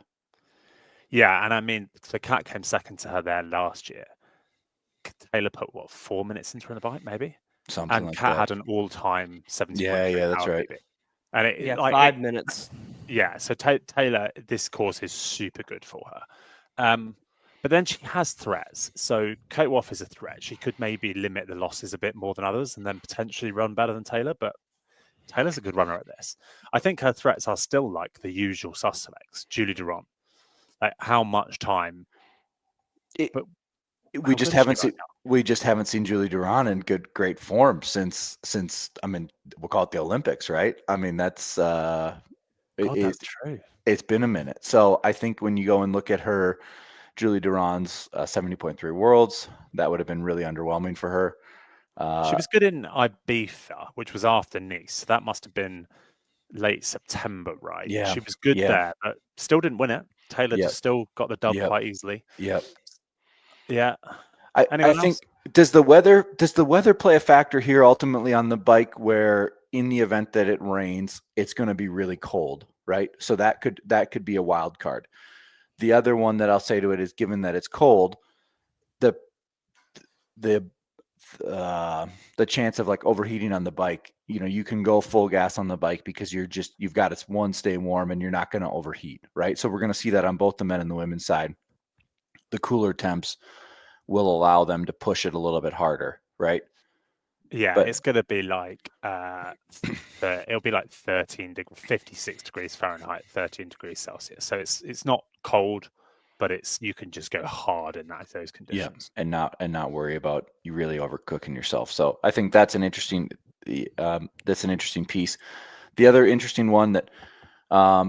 Speaker 3: Yeah, and I mean, the Cat came second to her there last year. Taylor put 4 minutes into the bike, maybe
Speaker 4: something
Speaker 3: and
Speaker 4: like
Speaker 3: Cat
Speaker 4: that.
Speaker 3: had an all-time 70.
Speaker 4: Yeah, that's right.
Speaker 3: Maybe. And
Speaker 2: 5 minutes.
Speaker 3: Yeah, so Taylor, this course is super good for her. But then she has threats. So Kate Woff is a threat. She could maybe limit the losses a bit more than others and then potentially run better than Taylor, but Taylor's a good runner at this. I think her threats are still like the usual suspects. Julie Duron, how much time?
Speaker 4: We just haven't seen Julie Duron in great form since I mean, we'll call it the Olympics, right? I mean, that's
Speaker 3: that's true.
Speaker 4: It's been a minute. So I think when you go and look at her, Julie Duron's 70.3 Worlds, that would have been really underwhelming for her.
Speaker 3: She was good in Ibiza, which was after Nice. That must have been late September, right?
Speaker 4: Yeah.
Speaker 3: She was good there, but still didn't win it. Taylor just still got the dub quite easily.
Speaker 4: Yep.
Speaker 3: Yeah.
Speaker 4: I think does the weather play a factor here ultimately on the bike, where in the event that it rains, it's going to be really cold, right? So that could be a wild card. The other one that I'll say to it is, given that it's cold, the chance of overheating on the bike, you can go full gas on the bike because you've got to stay warm and you're not going to overheat, right? So we're going to see that on both the men and the women's side. The cooler temps will allow them to push it a little bit harder, right?
Speaker 3: Yeah, but it's going to be it'll be 56 degrees Fahrenheit, 13 degrees Celsius. So it's not cold, but you can just go hard in those conditions.
Speaker 4: Yeah, and not worry about you really overcooking yourself. So I think that's an interesting piece. The other interesting one that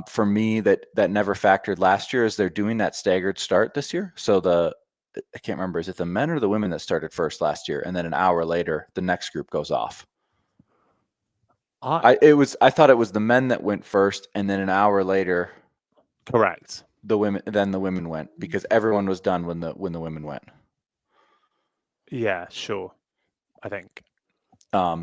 Speaker 4: for me that never factored last year is they're doing that staggered start this year. So I can't remember, is it the men or the women that started first last year, and then an hour later the next group goes off? I thought it was the men that went first, and then an hour later,
Speaker 3: correct,
Speaker 4: the women went, because everyone was done when the women went.
Speaker 3: Yeah, sure. I think.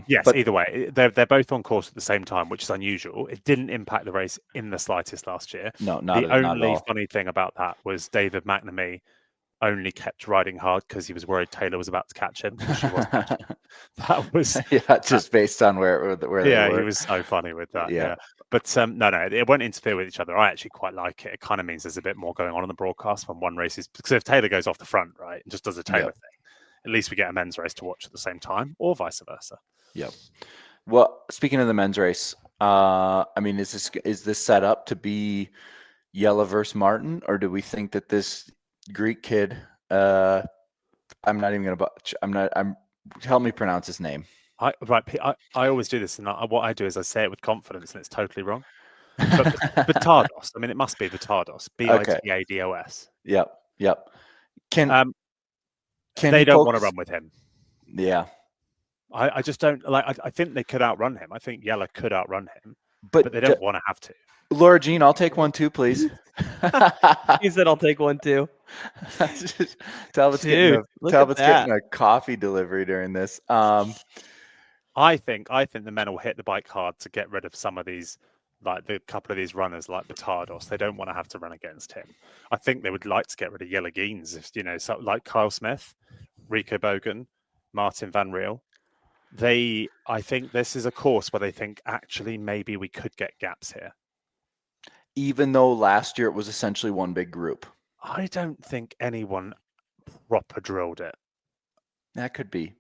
Speaker 2: Yes,
Speaker 3: but either way, they're both on course at the same time, which is unusual. It didn't impact the race in the slightest last year.
Speaker 4: No, not
Speaker 3: the
Speaker 4: not
Speaker 3: only
Speaker 4: at all.
Speaker 3: Funny thing about that was David McNamee only kept riding hard because he was worried Taylor was about to catch him. She wasn't catching him. That was
Speaker 4: just based on where they were.
Speaker 3: He was so funny with that. Yeah. But no, it won't interfere with each other. I actually quite like it. It kind of means there's a bit more going on in the broadcast when one race is, because if Taylor goes off the front, right, and just does a Taylor thing, at least we get a men's race to watch at the same time, or vice versa.
Speaker 4: Yep. Well, speaking of the men's race, I mean, is this set up to be Jelle versus Martin, or do we think that this Greek kid, I'm not even gonna help me pronounce his name.
Speaker 3: I always do this, and what I do is I say it with confidence, and it's totally wrong. But Vitardos, I mean, it must be Vitardos, Bitados.
Speaker 4: Yep. Can
Speaker 3: they don't want to run with him?
Speaker 4: Yeah.
Speaker 3: I just don't like. I think they could outrun him. I think Jelle could outrun him, but they don't want to have to.
Speaker 4: Laura Jean, I'll take one too, please.
Speaker 2: He said, "I'll take one too."
Speaker 4: Talbot's getting a coffee delivery during this.
Speaker 3: I think the men will hit the bike hard to get rid of some of these, like the couple of these runners, like Batardos. They don't want to have to run against him. I think they would like to get rid of Yelagines, if so, like Kyle Smith, Rico Bogan, Martin Van Riel. I think this is a course where they think actually maybe we could get gaps here.
Speaker 4: Even though last year it was essentially one big group.
Speaker 3: I don't think anyone proper drilled it.
Speaker 4: That could be.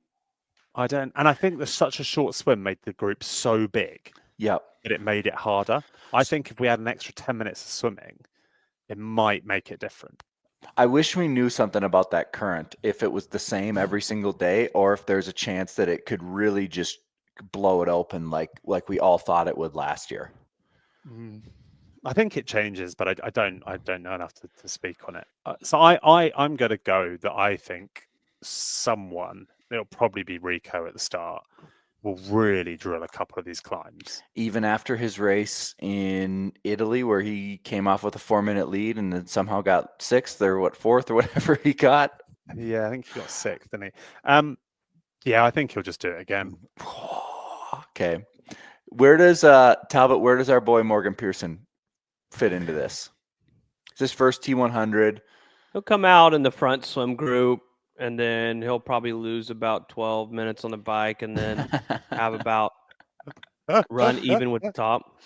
Speaker 3: And I think there's such a short swim made the group so big.
Speaker 4: Yep.
Speaker 3: That it made it harder. I think if we had an extra 10 minutes of swimming, it might make it different.
Speaker 4: I wish we knew something about that current, if it was the same every single day, or if there's a chance that it could really just blow it open like we all thought it would last year.
Speaker 3: I think it changes, but I don't know enough to speak on it. So I'm going to go that I think someone, it'll probably be Rico at the start, will really drill a couple of these climbs.
Speaker 4: Even after his race in Italy, where he came off with a 4-minute lead and then somehow got 6th or 4th or whatever he got.
Speaker 3: Yeah, I think he got 6th, didn't he? Yeah, I think he'll just do it again.
Speaker 4: Okay. Where does Talbot, where does our boy Morgan Pearson fit into this? Is this first T100?
Speaker 2: He'll come out in the front swim group, and then he'll probably lose about 12 minutes on the bike, and then have about run even with the top.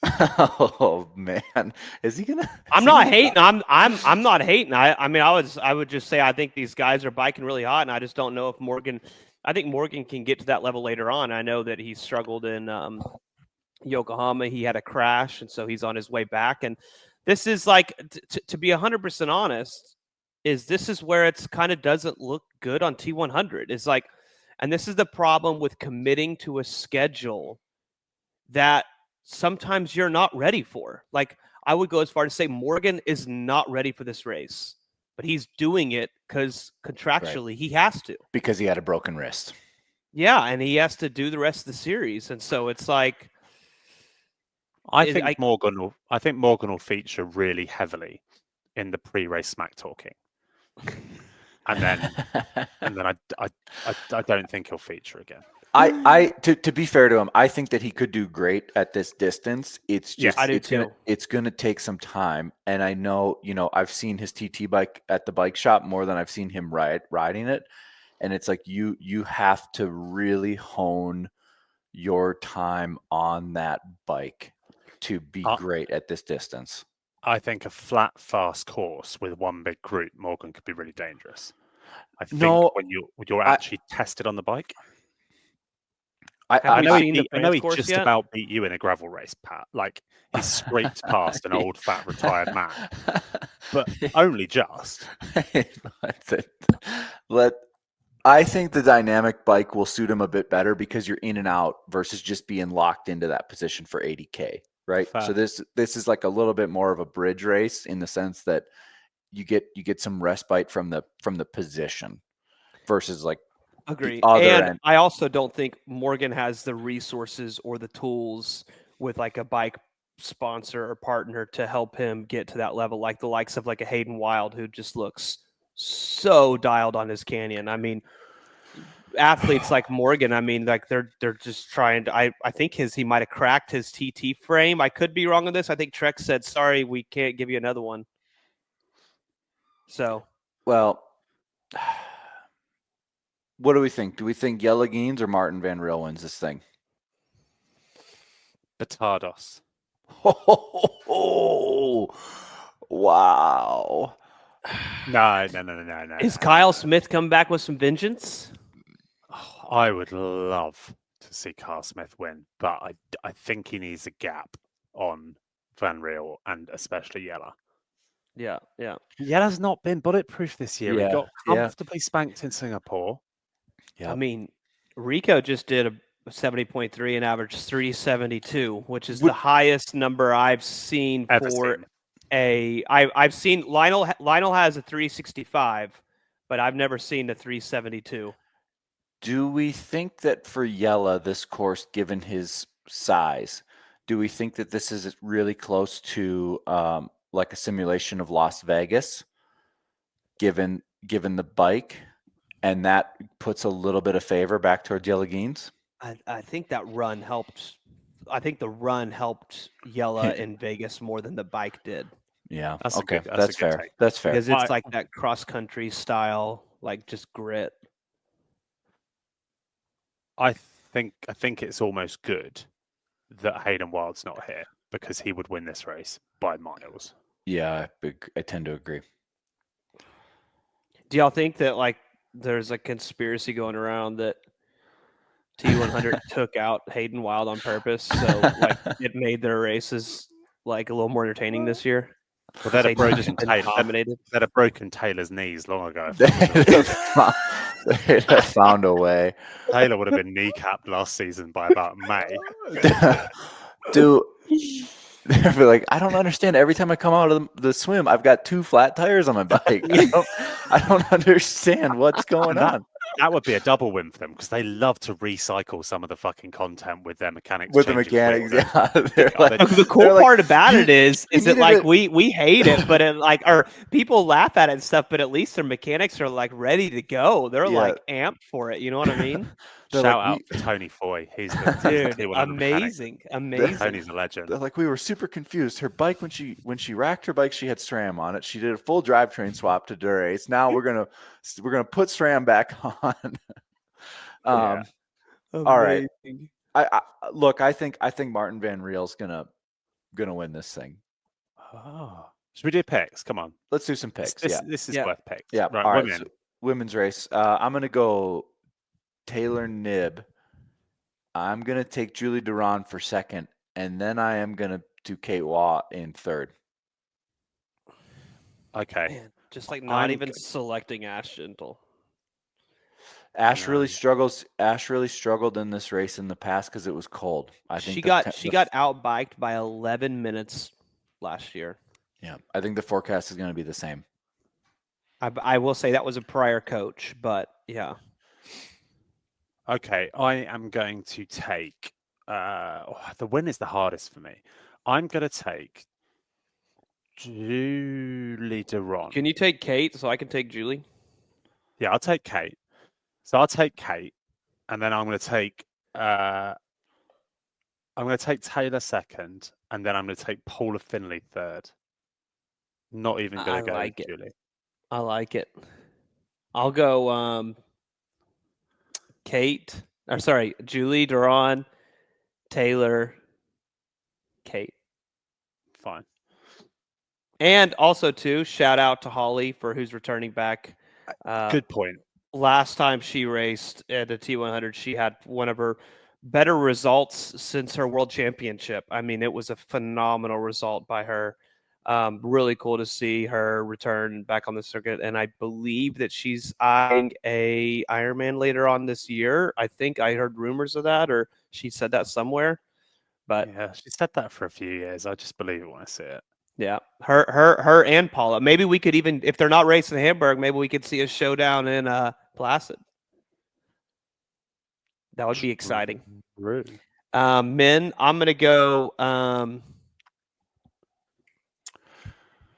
Speaker 4: Oh man, is he gonna?
Speaker 2: I'm not hating. I'm not hating. I would just say I think these guys are biking really hot, and I just don't know if Morgan. I think Morgan can get to that level later on. I know that he struggled in Yokohama. He had a crash, and so he's on his way back. And this is like, to be 100% honest, this is where it's kind of doesn't look good on T100. It's like, and this is the problem with committing to a schedule that sometimes you're not ready for. Like, I would go as far to say Morgan is not ready for this race, but he's doing it because contractually he has to.
Speaker 4: Because he had a broken wrist.
Speaker 2: Yeah, and he has to do the rest of the series. And so it's like,
Speaker 3: I think Morgan will feature really heavily in the pre-race smack talking. And then I don't think he'll feature again.
Speaker 4: To be fair to him, I think that he could do great at this distance. It's just it's gonna take some time. And I know, I've seen his TT bike at the bike shop more than I've seen him riding it. And it's like you have to really hone your time on that bike to be great at this distance.
Speaker 3: I think a flat, fast course with one big group, Morgan could be really dangerous. I think when you're actually tested on the bike.
Speaker 2: I know
Speaker 3: he just about beat you in a gravel race, Pat. Like, he scraped past an old, fat, retired man. But only just.
Speaker 4: I think the dynamic bike will suit him a bit better because you're in and out versus just being locked into that position for 80K, right? Fair. So this is like a little bit more of a bridge race in the sense that you get some respite from the position versus like.
Speaker 2: Agreed. And I also don't think Morgan has the resources or the tools with like a bike sponsor or partner to help him get to that level, like the likes of like a Hayden Wild, who just looks so dialed on his Canyon. I mean, athletes like Morgan, I mean, like they're just trying to. I think he might have cracked his TT frame. I could be wrong on this. I think Trek said, "Sorry, we can't give you another one." So,
Speaker 4: well. What do we think? Do we think Yelagines or Martin Van Riel wins this thing?
Speaker 3: Batardos.
Speaker 4: Oh, wow.
Speaker 3: No.
Speaker 2: Is Kyle Smith come back with some vengeance?
Speaker 3: Oh, I would love to see Kyle Smith win, but I think he needs a gap on Van Riel and especially Yella.
Speaker 2: Yeah.
Speaker 3: Yella's not been bulletproof this year. He got comfortably spanked in Singapore.
Speaker 2: Yep. I mean, Rico just did a 70.3 and averaged 372, which is the highest number I've seen for I've seen Lionel has a 365, but I've never seen a 372.
Speaker 4: Do we think that for Yella, this course, given his size, Do we think that this is really close to like a simulation of Las Vegas, given the bike, and that puts a little bit of favor back towards Yellow-Geens?
Speaker 2: I think that run helped. I think the run helped Yella in Vegas more than the bike did.
Speaker 4: Yeah.
Speaker 3: That's
Speaker 4: okay.
Speaker 3: a good
Speaker 4: That's fair.
Speaker 3: take.
Speaker 4: That's fair.
Speaker 2: Because it's like that cross country style, like just grit.
Speaker 3: I think it's almost good that Hayden Wild's not here, because he would win this race by miles.
Speaker 4: Yeah, I tend to agree.
Speaker 2: Do y'all think that like there's a conspiracy going around that T100 took out Hayden Wild on purpose, so like it made their races like a little more entertaining this year?
Speaker 3: Well, they'd have broken Taylor's knees long ago.
Speaker 4: They'd have found a way.
Speaker 3: Taylor would have been kneecapped last season by about May.
Speaker 4: They'd be like, I don't understand. Every time I come out of the swim, I've got 2 flat tires on my bike. I don't understand what's going on.
Speaker 3: That would be a double win for them, because they love to recycle some of the fucking content with their mechanics.
Speaker 4: With the mechanics, yeah.
Speaker 2: The cool part about it is that like we hate it, but it like, or people laugh at it and stuff, but at least their mechanics are like ready to go. They're like amped for it. You know what I mean?
Speaker 3: Shout out to Tony Foy. He's the
Speaker 2: dude, amazing.
Speaker 3: Tony's a legend.
Speaker 4: They're like, we were super confused. Her bike, when she racked her bike, she had SRAM on it. She did a full drivetrain swap to Dura-Ace. Now we're gonna put SRAM back on. All right. I think Martin Van Riel's gonna win this thing.
Speaker 3: Oh, should we do picks? Come on,
Speaker 4: let's do some picks.
Speaker 3: This is worth picks.
Speaker 4: Yeah.
Speaker 3: Right,
Speaker 4: all right. So, women's race. I'm gonna go Taylor Knibb. I'm gonna take Julie Duran for second, and then I am gonna do Kate Waugh in third.
Speaker 3: Okay.
Speaker 2: Man, just like not even selecting Ash Gentle.
Speaker 4: Ash really struggles. Ash really struggled in this race in the past because it was cold. I think
Speaker 2: she got outbiked by 11 minutes last year.
Speaker 4: Yeah, I think the forecast is going to be the same.
Speaker 2: I will say that was a prior coach, but yeah.
Speaker 3: Okay, I am going to take the win is the hardest for me. I'm going to take Julie Duran.
Speaker 2: Can you take Kate so I can take Julie?
Speaker 3: Yeah, I'll take Kate. So I'll take Kate, and then I'm going to take Taylor second, and then I'm going to take Paula Finley third. Not even going to go with Julie.
Speaker 2: I like it. I'll go Julie, Duran, Taylor, Kate.
Speaker 3: Fine.
Speaker 2: And also, too, shout out to Holly for who's returning back.
Speaker 3: Good point.
Speaker 2: Last time she raced at the T100, she had one of her better results since her world championship. I mean, it was a phenomenal result by her. Really cool to see her return back on the circuit. And I believe that she's eyeing a Ironman later on this year. I think I heard rumors of that, or she said that somewhere. But
Speaker 3: yeah, she said that for a few years. I just believe it when I see it.
Speaker 2: Yeah, her and Paula. Maybe we could even, if they're not racing in Hamburg, maybe we could see a showdown in Placid. That would be exciting.
Speaker 3: Rude.
Speaker 2: Men, I'm gonna go.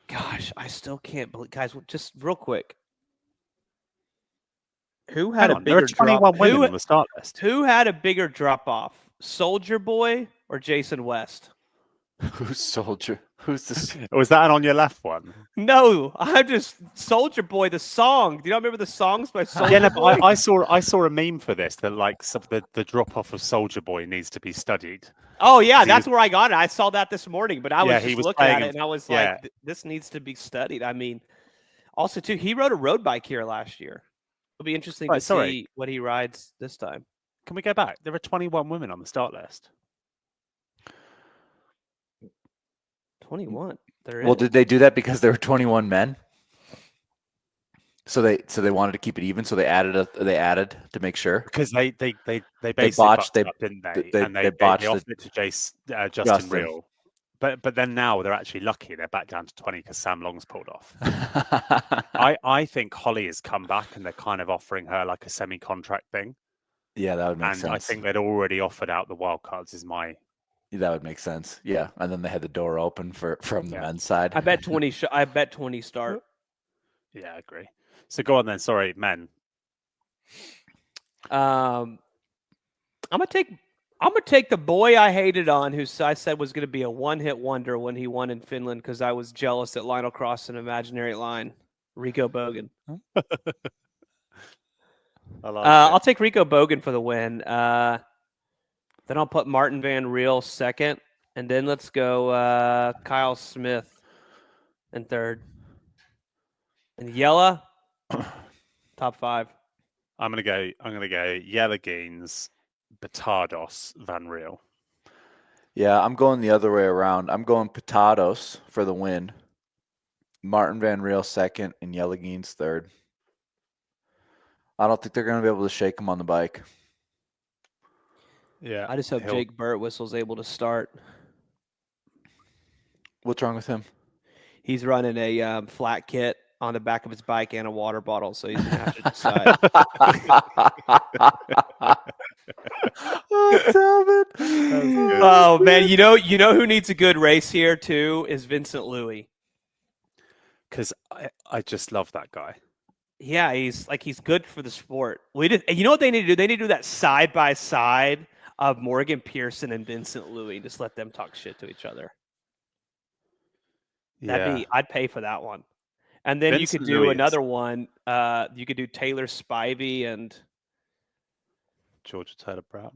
Speaker 2: Gosh, I still can't believe, guys. Just real quick, who had a bigger drop?
Speaker 3: Women on the start list.
Speaker 2: Who had a bigger drop off? Soldier Boy or Jason West?
Speaker 4: Who's Soldier? Who's this?
Speaker 3: Was that an on your left one?
Speaker 2: No, I'm just Soldier Boy. The song. Do you not remember the songs by Soldier Boy?
Speaker 3: I saw a meme for this that like the drop off of Soldier Boy needs to be studied.
Speaker 2: Oh yeah, that's where I got it. I saw that this morning, but I was just looking at it and I was like, this needs to be studied. I mean, also too, he rode a road bike here last year. It'll be interesting to see what he rides this time.
Speaker 3: Can we go back? There are 21 women on the start list.
Speaker 2: 21.
Speaker 4: Well, did they do that because there were 21 men? So they wanted to keep it even, so they added to make sure.
Speaker 3: Because they basically
Speaker 4: botched
Speaker 3: up, didn't they?
Speaker 4: They botched
Speaker 3: they offered it to Justin Real. But then now they're actually lucky. They're back down to 20 because Sam Long's pulled off. I think Holly has come back and they're kind of offering her like a semi-contract thing.
Speaker 4: Yeah, that would make sense.
Speaker 3: And I think they'd already offered out the wild cards is my
Speaker 4: That would make sense. Yeah, and then they had the door open from the
Speaker 3: Yeah.
Speaker 4: men's side.
Speaker 2: I bet 20. I bet 20 start.
Speaker 3: Yeah, I agree. So go on then. Sorry, men.
Speaker 2: I'm gonna take the boy I hated on, who I said was gonna be a one-hit wonder when he won in Finland because I was jealous that Lionel crossed an imaginary line. Rico Bogan.
Speaker 3: I like
Speaker 2: I'll take Rico Bogan for the win. Then I'll put Martin Van Riel second, and then let's go Kyle Smith in third. And Yella, top 5.
Speaker 3: I'm gonna go Yelagines, Batados, Van Riel.
Speaker 4: Yeah, I'm going the other way around. I'm going Patados for the win. Martin Van Riel second and Yelagines third. I don't think they're going to be able to shake him on the bike.
Speaker 3: Yeah.
Speaker 2: I just hope Jake Burtwistle's able to start.
Speaker 4: What's wrong with him?
Speaker 2: He's running a flat kit on the back of his bike and a water bottle, so he's going to have to decide. Oh, man, you know who needs a good race here too is Vincent Louis.
Speaker 3: Because I just love that guy.
Speaker 2: Yeah, he's good for the sport. You know what they need to do? They need to do that side by side of Morgan Pearson and Vincent Louis. Just let them talk shit to each other. I'd pay for that one. And then
Speaker 3: Vincent
Speaker 2: you could do
Speaker 3: Louis
Speaker 2: another one. You could do Taylor Spivey and
Speaker 3: Georgia Taylor Brown.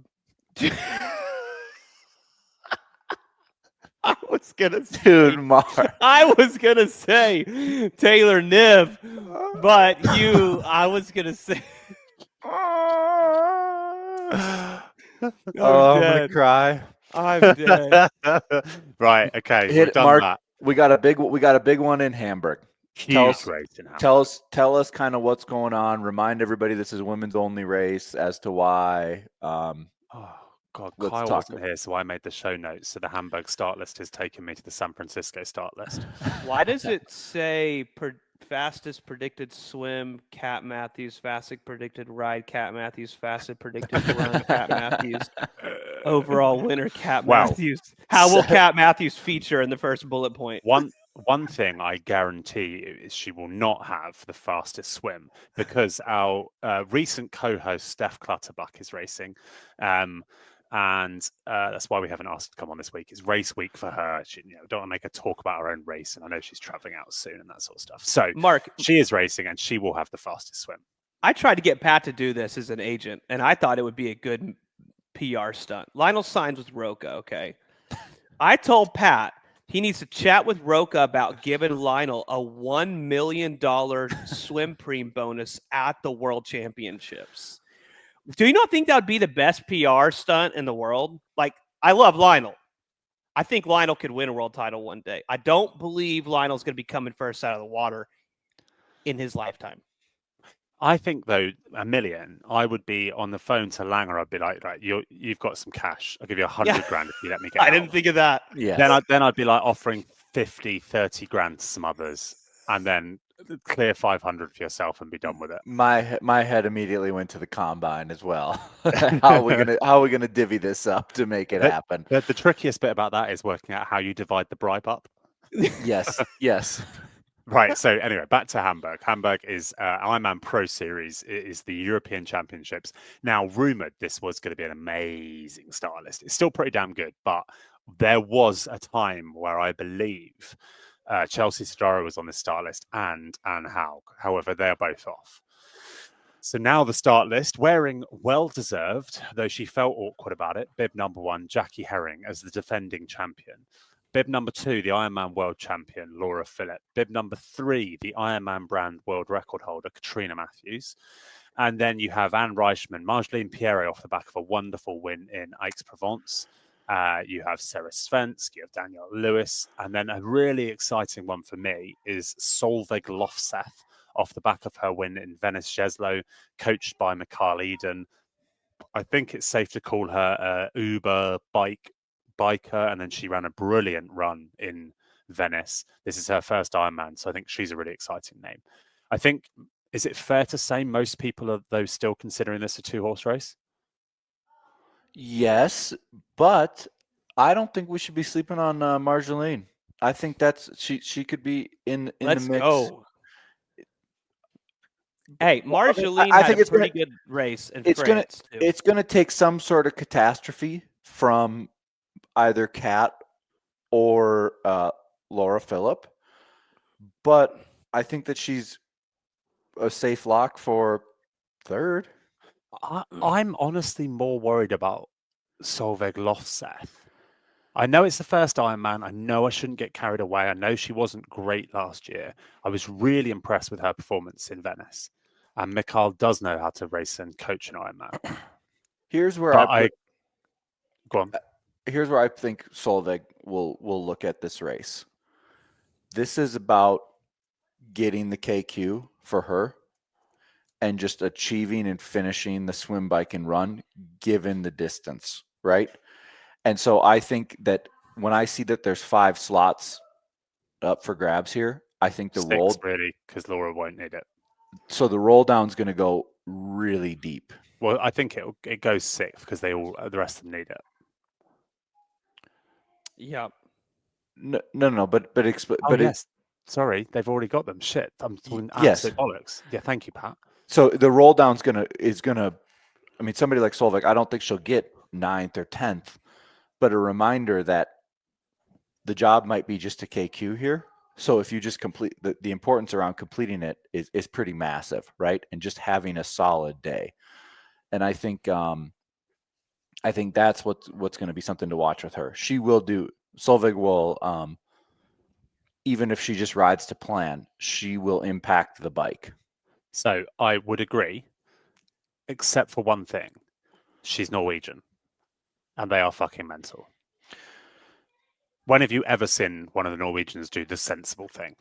Speaker 2: I was gonna say,
Speaker 4: Dude, Mark.
Speaker 2: I was gonna say Taylor Niv, but I was gonna say.
Speaker 4: I'm gonna cry.
Speaker 2: I'm dead.
Speaker 3: Right. Okay.
Speaker 4: Hit
Speaker 3: We've done
Speaker 4: Mark.
Speaker 3: that.
Speaker 4: We got a big one in Hamburg.
Speaker 3: Huge race in Hamburg.
Speaker 4: Tell us kind of what's going on. Remind everybody this is a women's only race as to why.
Speaker 3: Oh God, Kyle wasn't here, so I made the show notes. So the Hamburg start list has taken me to the San Francisco start list.
Speaker 2: Why does it say fastest predicted swim, Cat Matthews, fastest predicted ride, Cat Matthews, fastest predicted run, Cat Matthews, overall winner, Cat Matthews? How will Cat Matthews feature in the first bullet point?
Speaker 3: One thing I guarantee you is she will not have the fastest swim because our recent co-host Steph Clutterbuck is racing. And that's why we haven't asked her to come on this week. It's race week for her. She, don't want to make her talk about her own race, and I know she's traveling out soon and that sort of stuff. So,
Speaker 2: Mark,
Speaker 3: she is racing, and she will have the fastest swim.
Speaker 2: I tried to get Pat to do this as an agent, and I thought it would be a good PR stunt. Lionel signs with Roca, okay? I told Pat he needs to chat with Roca about giving Lionel a $1 million swim preem bonus at the World Championships. Do you not think that would be the best PR stunt in the world? Like, I love Lionel. I think Lionel could win a world title one day. I don't believe Lionel's going to be coming first out of the water in his lifetime.
Speaker 3: I think, though, $1 million, I would be on the phone to Langer. I'd be like, right, you've got some cash. I'll give you 100 grand if you let me get
Speaker 2: I didn't think of that.
Speaker 4: Yeah.
Speaker 3: Then I'd be like offering 50, 30 grand to some others and then clear 500 for yourself and be done with it.
Speaker 4: My head immediately went to the combine as well. How are we gonna divvy this up to make it happen?
Speaker 3: The trickiest bit about that is working out how you divide the bribe up.
Speaker 4: Yes.
Speaker 3: Right. So anyway, back to Hamburg. Hamburg is Ironman Pro Series. It is the European Championships. Now, rumored this was going to be an amazing start list. It's still pretty damn good, but there was a time where I believe Chelsea Sodaro was on the start list and Anne Haug. However, they're both off. So now the start list, wearing well-deserved, though she felt awkward about it, bib number 1, Jackie Herring as the defending champion. Bib number 2, the Ironman world champion, Laura Philipp. Bib number 3, the Ironman brand world record holder, Katrina Matthews. And then you have Anne Reichman, Marjolaine Pierre off the back of a wonderful win in Aix-Provence. You have Sarah Svensk, you have Danielle Lewis. And then a really exciting one for me is Solveig Lofseth off the back of her win in Venice-Jeslo, coached by Mikhail Eden. I think it's safe to call her a Uber biker, and then she ran a brilliant run in Venice. This is her first Ironman, so I think she's a really exciting name. I think, is it fair to say most people are, though, still considering this a 2-horse race?
Speaker 4: Yes, but I don't think we should be sleeping on Marjolaine. I think that's she could be in
Speaker 2: Let's
Speaker 4: the mix.
Speaker 2: go. Hey,
Speaker 4: Well, I mean,
Speaker 2: Marjolaine
Speaker 4: I
Speaker 2: had
Speaker 4: think
Speaker 2: a
Speaker 4: it's
Speaker 2: pretty good race in France too.
Speaker 4: it's gonna take some sort of catastrophe from either Kat or Laura Phillip, but I think that she's a safe lock for third.
Speaker 3: I'm honestly more worried about Solveig Lofseth. I know it's the first Ironman. I know I shouldn't get carried away. I know she wasn't great last year. I was really impressed with her performance in Venice. And Mikael does know how to race and coach an Ironman.
Speaker 4: Here's where
Speaker 3: Go on.
Speaker 4: Here's where I think Solveig will look at this race. This is about getting the KQ for her and just achieving and finishing the swim, bike, and run given the distance, right? And so I think that when I see that there's 5 slots up for grabs here, I think the
Speaker 3: 6 really, because Laura won't need it.
Speaker 4: So the roll down's going to go really deep.
Speaker 3: Well, I think it goes 6 because the rest of them need it.
Speaker 2: Yeah.
Speaker 4: No. But
Speaker 3: yes. Sorry, they've already got them. Shit, I'm talking absolute bollocks. Yeah, thank you, Pat.
Speaker 4: So the roll down's is gonna. I mean, somebody like Solveig, I don't think she'll get 9th or 10th, but a reminder that the job might be just a KQ here. So if you just complete the importance around completing it is pretty massive, right? And just having a solid day, and I think that's what's going to be something to watch with her. She will do. Solveig will, even if she just rides to plan, she will impact the bike.
Speaker 3: So I would agree, except for one thing. She's Norwegian, and they are fucking mental. When have you ever seen one of the Norwegians do the sensible thing?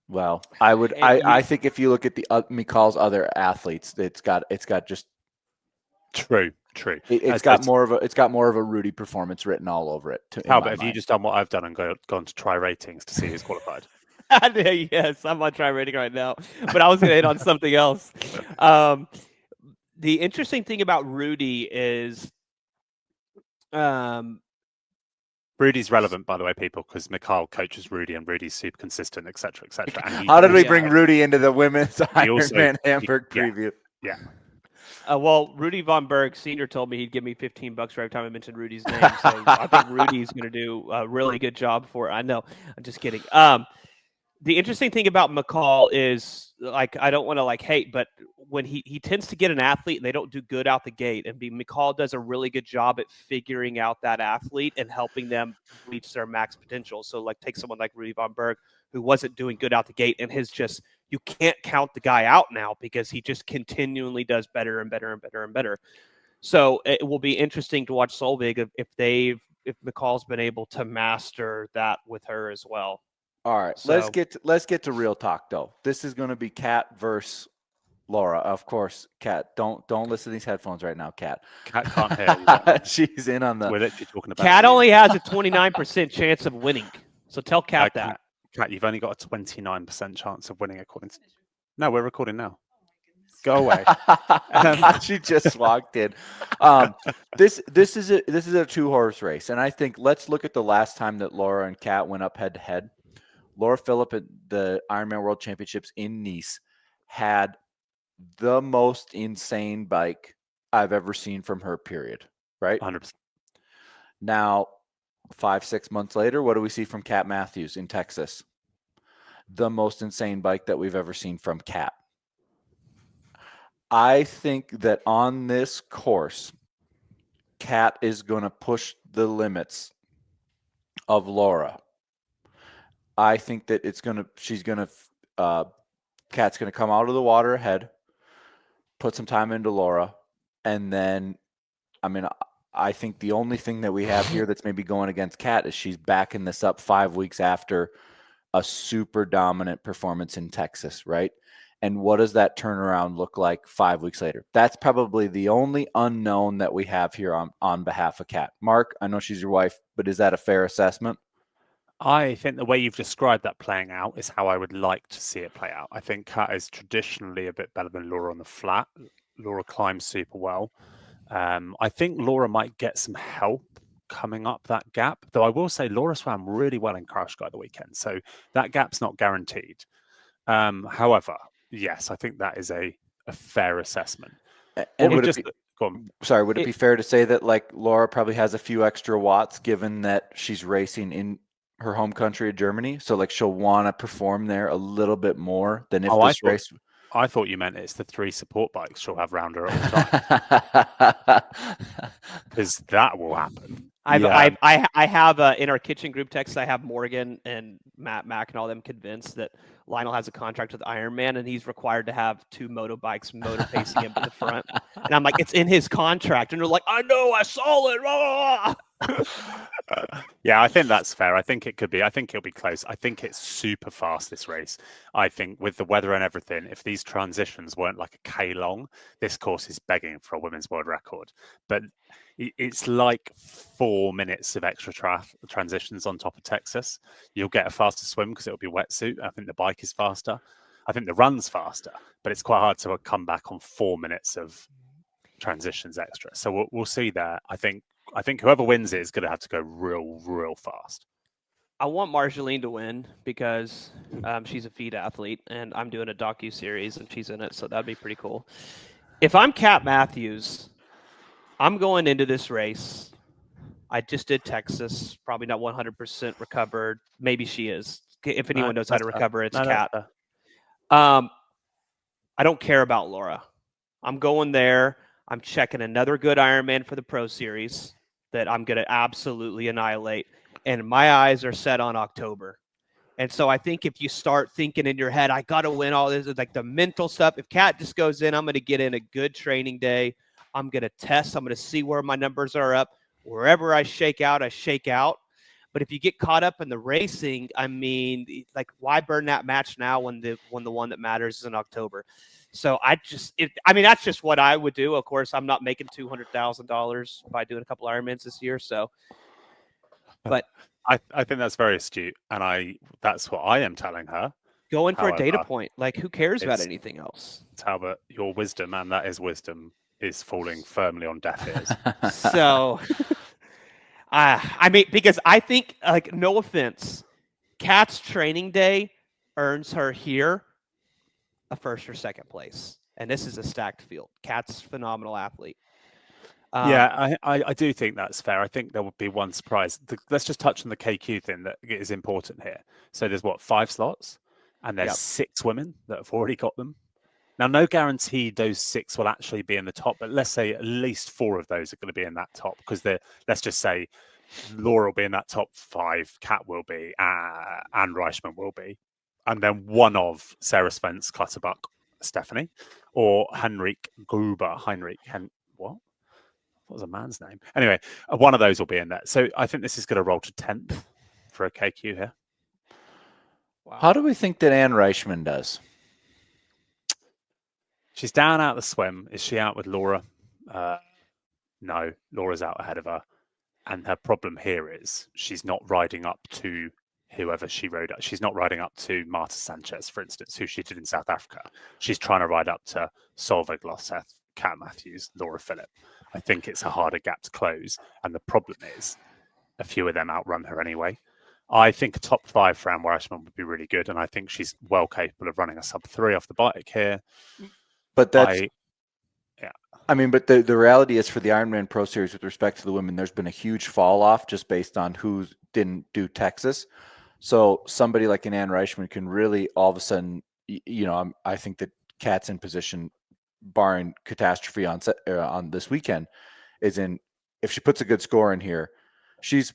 Speaker 4: Well, I think if you look at the Mikael's other athletes, it's got just
Speaker 3: true.
Speaker 4: It's got more of a Rudy performance written all over it.
Speaker 3: How about if you just done what I've done and gone to try ratings to see who's qualified?
Speaker 2: Yes, I'm on try rating right now, but I was going to hit on something else. The interesting thing about Rudy is,
Speaker 3: Rudy's relevant, by the way, people, because Mikael coaches Rudy, and Rudy's super consistent, etc., etc.
Speaker 4: How did we bring Rudy into the women's Ironman Hamburg preview?
Speaker 3: Yeah.
Speaker 2: Well, Rudy Von Berg Sr. told me he'd give me $15 for every time I mentioned Rudy's name. So I think Rudy's going to do a really good job for it. I know. I'm just kidding. The interesting thing about Mikael is, like, I don't want to hate, but when he tends to get an athlete and they don't do good out the gate, and Mikael does a really good job at figuring out that athlete and helping them reach their max potential. So take someone like Rudy Von Berg, who wasn't doing good out the gate, and you can't count the guy out now because he just continually does better and better and better and better. So it will be interesting to watch Solveig if Mikael's been able to master that with her as well.
Speaker 4: All right, so, let's get to real talk though. This is going to be Kat versus Laura. Of course, Kat, don't listen to these headphones right now, Kat.
Speaker 3: Kat can't hear.
Speaker 4: She's in on the.
Speaker 3: We're literally talking about.
Speaker 2: Kat only has a 29% chance of winning. So tell Kat that.
Speaker 3: Kat, you've only got a 29% chance of winning according to. No, we're recording now. Go away.
Speaker 4: She just walked in. This is a 2-horse race, and I think let's look at the last time that Laura and Kat went up head to head. Laura Phillip at the Ironman World Championships in Nice had the most insane bike I've ever seen from her, period. Right?
Speaker 3: 100%.
Speaker 4: Now, 5-6 months later, what do we see from Kat Matthews in Texas? The most insane bike that we've ever seen from Kat. I think that on this course, Kat is going to push the limits of Laura. I think that Kat's going to come out of the water ahead, put some time into Laura, and then, I think the only thing that we have here that's maybe going against Kat is she's backing this up 5 weeks after a super dominant performance in Texas, right? And what does that turnaround look like 5 weeks later? That's probably the only unknown that we have here on behalf of Kat. Mark, I know she's your wife, but is that a fair assessment?
Speaker 3: I think the way you've described that playing out is how I would like to see it play out. I think Kat is traditionally a bit better than Laura on the flat. Laura climbs super well. I think Laura might get some help coming up that gap, though I will say Laura swam really well in Kraichgau the weekend, so that gap's not guaranteed. However, yes, I think that is a fair assessment.
Speaker 4: And
Speaker 3: Would
Speaker 4: it be fair to say that like Laura probably has a few extra watts given that she's racing in her home country of Germany? So like she'll want to perform there a little bit more than if this race.
Speaker 3: I thought you meant it's the 3 support bikes she'll have round her at all time. Because that will happen.
Speaker 2: I have in our kitchen group text, I have Morgan and Matt Mack and all them convinced that Lionel has a contract with Ironman and he's required to have 2 motorbikes motor pacing him to the front. And I'm like, it's in his contract. And they're like, I know, I saw it.
Speaker 3: Yeah, I think that's fair. I think it could be. I think it'll be close. I think it's super fast, this race. I think with the weather and everything, if these transitions weren't like a K long, this course is begging for a women's world record. But it's like 4 minutes of extra transitions on top of Texas. You'll get a faster swim because it'll be wetsuit. I think the bike is faster. I think the run's faster, but it's quite hard to come back on 4 minutes of transitions extra. So we'll see there. I think whoever wins it is going to have to go real fast.
Speaker 2: I want Marjolaine to win because she's a feed athlete, and I'm doing a docu-series, and she's in it, so that'd be pretty cool. If I'm Kat Matthews, I'm going into this race. I just did Texas, probably not 100% recovered. Maybe she is. If anyone knows how to recover, it's Kat. I don't care about Laura. I'm going there. I'm checking another good Ironman for the Pro Series that I'm going to absolutely annihilate. And my eyes are set on October. And so I think if you start thinking in your head, I got to win all this, like the mental stuff. If Kat just goes in, I'm going to get in a good training day. I'm going to test. I'm going to see where my numbers are up. Wherever I shake out, I shake out. But if you get caught up in the racing, I mean, like, why burn that match now when the one that matters is in October? So that's just what I would do. Of course, I'm not making $200,000 by doing a couple Ironmans this year. So, but
Speaker 3: I think that's very astute, and that's what I am telling her.
Speaker 2: Go in for a data point. Like, who cares about anything else?
Speaker 3: Talbot, your wisdom, and that is wisdom, is falling firmly on deaf ears.
Speaker 2: So, I mean, because I think, like, no offense, Kat's training day earns her here a first or second place. And this is a stacked field. Kat's phenomenal athlete.
Speaker 3: I do think that's fair. I think there would be one surprise. Let's just touch on the KQ thing that is important here. So there's 5 slots, and there's 6 women that have already got them. Now, no guarantee those 6 will actually be in the top, but let's say at least 4 of those are going to be in that top because let's just say Laura will be in that top 5, Kat will be, Anne Reichman will be. And then one of Sarah Spence, Clutterbuck, Stephanie, or Henrik Gruber. What was a man's name? Anyway, one of those will be in there. So I think this is going to roll to 10th for a KQ here.
Speaker 4: Wow. How do we think that Anne Reichman does?
Speaker 3: She's down out the swim. Is she out with Laura? No, Laura's out ahead of her. And her problem here is she's not riding up to whoever she rode up. She's not riding up to Marta Sanchez, for instance, who she did in South Africa. She's trying to ride up to Solveig Losseth, Kat Matthews, Laura Phillip. I think it's a harder gap to close. And the problem is a few of them outrun her anyway. I think a top 5 for Anne Reichman would be really good. And I think she's well capable of running a sub 3 off the bike here.
Speaker 4: But but the reality is for the Ironman Pro Series with respect to the women, there's been a huge fall off just based on who didn't do Texas. So somebody like an Anne Reichman can really all of a sudden, I think that Kat's in position, barring catastrophe on this weekend, if she puts a good score in here, she's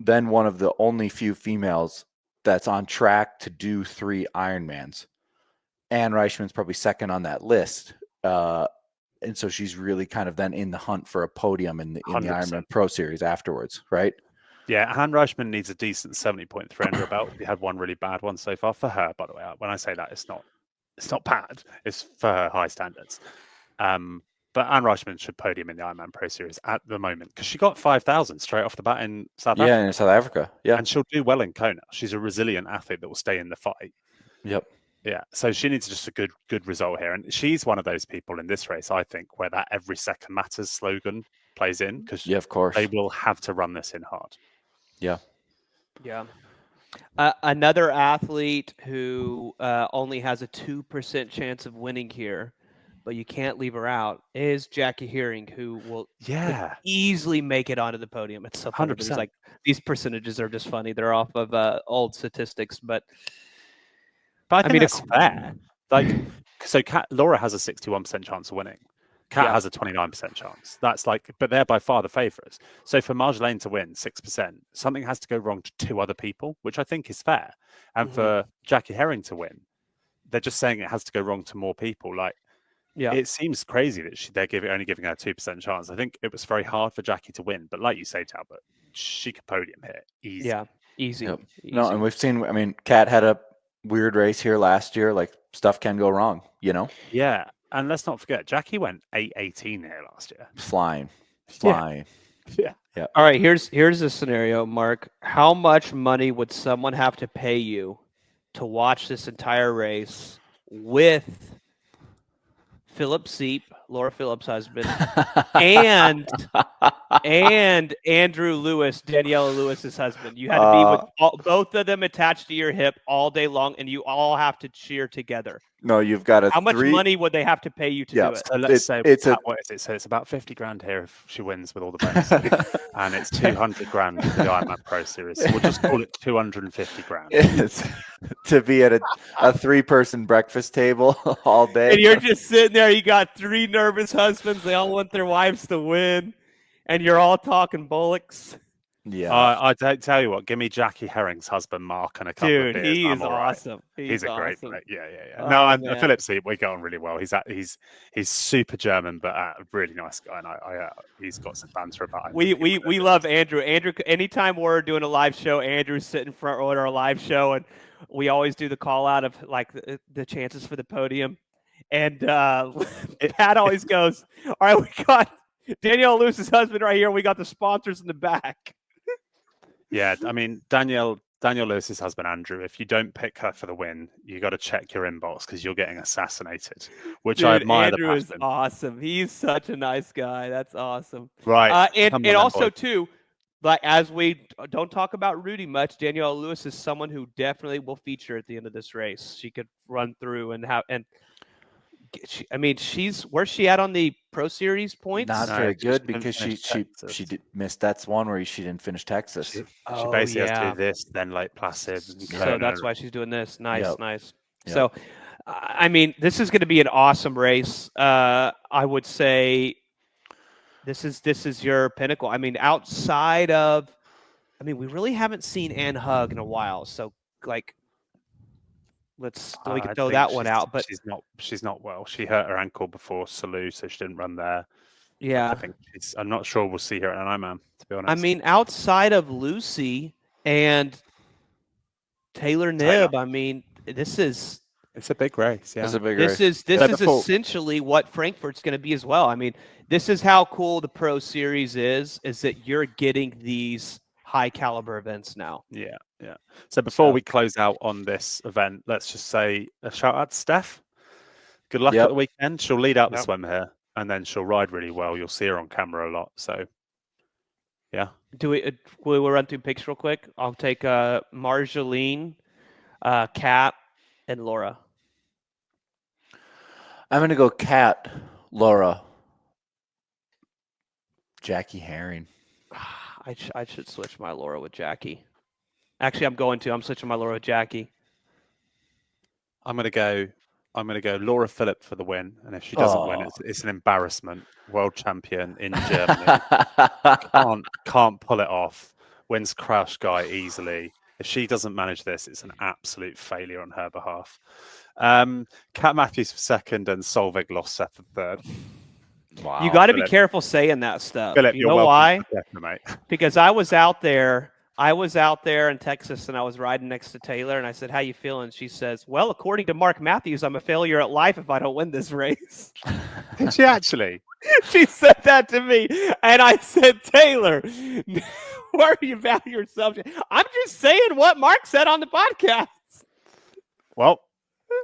Speaker 4: then one of the only few females that's on track to do 3 Ironmans. Anne Reichman's probably second on that list. And so she's really kind of then in the hunt for a podium in the Ironman Pro Series afterwards, right?
Speaker 3: Yeah, Anne Reichman needs a decent 70.3 under her belt. We had one really bad one so far for her, by the way. When I say that, it's not bad. It's for her high standards. But Anne Reichman should podium in the Ironman Pro Series at the moment because she got 5,000 straight off the bat in South Africa.
Speaker 4: Yeah, in South Africa. Yeah.
Speaker 3: And she'll do well in Kona. She's a resilient athlete that will stay in the fight.
Speaker 4: Yep.
Speaker 3: Yeah, so she needs just a good result here, and she's one of those people in this race, I think, where that every second matters slogan plays in, because
Speaker 4: Yeah, of course.
Speaker 3: they will have to run this in hard.
Speaker 4: Yeah.
Speaker 2: Yeah. Another athlete who only has a 2% chance of winning here, but you can't leave her out, is Jackie Herring, who could easily make it onto the podium. It's so funny.
Speaker 3: 100%.
Speaker 2: Like, these percentages are just funny. They're off of old statistics, but
Speaker 3: I think that's fair. Like, so Laura has a 61% chance of winning. Kat has a 29% chance. That's like, but they're by far the favourites. So for Marjolaine to win 6%, something has to go wrong to 2 other people, which I think is fair. And for Jackie Herring to win, they're just saying it has to go wrong to more people. Like, it seems crazy that they're only giving her a 2% chance. I think it was very hard for Jackie to win, but like you say, Talbot, she could podium here easy.
Speaker 2: Yeah, easy.
Speaker 4: Yep.
Speaker 2: Easy.
Speaker 4: No, and we've seen. I mean, Kat had a weird race here last year. Like, stuff can go wrong, you know.
Speaker 3: Yeah, and let's not forget, Jackie went 8:18 here last year.
Speaker 4: Flying.
Speaker 3: Yeah.
Speaker 2: All right, here's a scenario, Mark. How much money would someone have to pay you to watch this entire race with Philip Seep, Laura Phillips' husband, and Andrew Lewis, Daniela Lewis's husband? You had to be with both of them attached to your hip all day long, and you all have to cheer together.
Speaker 4: No, you've got a.
Speaker 2: How much money would they have to pay you to do it?
Speaker 3: So let's say what is it? So it's about 50 grand here if she wins with all the bonuses, and it's 200 grand for the Ironman Pro Series. So we'll just call it 250 grand.
Speaker 4: It's to be at a 3-person breakfast table all day,
Speaker 2: and you're just sitting there. You got 3 nervous husbands. They all want their wives to win, and you're all talking bullocks.
Speaker 3: Yeah, I tell you what. Give me Jackie Herring's husband, Mark, and a couple of beers.
Speaker 2: Dude, he is awesome.
Speaker 3: He's a great player. Yeah. No, and Philip Seep, we get on really well. He's super German, but a really nice guy, and he's got some banter about him.
Speaker 2: We love Andrew. Andrew, anytime we're doing a live show, Andrew's sitting front row at our live show, and we always do the call out of like the chances for the podium. And Pat always goes, "All right, we got Danielle Lewis's husband right here. We got the sponsors in the back."
Speaker 3: Yeah, I mean, Danielle Lewis's husband, Andrew, if you don't pick her for the win, you got to check your inbox because you're getting assassinated, which I admire.
Speaker 2: Andrew is awesome. He's such a nice guy. That's awesome.
Speaker 3: Right.
Speaker 2: And also, too, like, as we don't talk about Rudy much, Danielle Lewis is someone who definitely will feature at the end of this race. She could run through and where's she at on the Pro Series points?
Speaker 4: Not very good because she did miss. That's one where she didn't finish Texas.
Speaker 3: She basically has to do this, then Lake Placid.
Speaker 2: So that's why she's doing this. Nice. Yep. So, I mean, this is going to be an awesome race. I would say this is your pinnacle. I mean, outside of, we really haven't seen Ann Hug in a while. So, like, we can throw that one out, but
Speaker 3: she's not well. She hurt her ankle before Salou, so she didn't run there.
Speaker 2: Yeah,
Speaker 3: I'm not sure we'll see her at an Ironman, to be honest.
Speaker 2: I mean, outside of Lucy and Taylor Knibb,
Speaker 3: it's a big race. Yeah,
Speaker 4: it's a big race.
Speaker 2: This is essentially what Frankfurt's going to be as well. I mean, this is how cool the Pro Series is that you're getting these high caliber events now.
Speaker 3: Yeah. So before we close out on this event, let's just say a shout out to Steph. Good luck at the weekend. She'll lead out the swim here, and then she'll ride really well. You'll see her on camera a lot. So, yeah.
Speaker 2: Will we run through picks real quick? I'll take Marjolaine, Kat, and Laura.
Speaker 4: I'm going to go Kat, Laura, Jackie Herring.
Speaker 2: I should switch my Laura with Jackie. Actually, I'm switching my Laura with Jackie.
Speaker 3: I'm gonna go Laura Philipp for the win, and if she doesn't win, it's an embarrassment. World champion in Germany, can't pull it off. Wins Kraichgau easily. If she doesn't manage this, it's an absolute failure on her behalf. Kat Matthews for second, and Solveig Losse for third.
Speaker 2: Wow, you got to be careful saying that stuff.
Speaker 3: Philip,
Speaker 2: you know why?
Speaker 3: Mate.
Speaker 2: Because I was out there in Texas, and I was riding next to Taylor, and I said, "How you feeling?" She says, "Well, according to Mark Matthews, I'm a failure at life if I don't win this race."
Speaker 3: Did she actually?
Speaker 2: She said that to me, and I said, "Taylor, worry about yourself." I'm just saying what Mark said on the podcast.
Speaker 3: Well,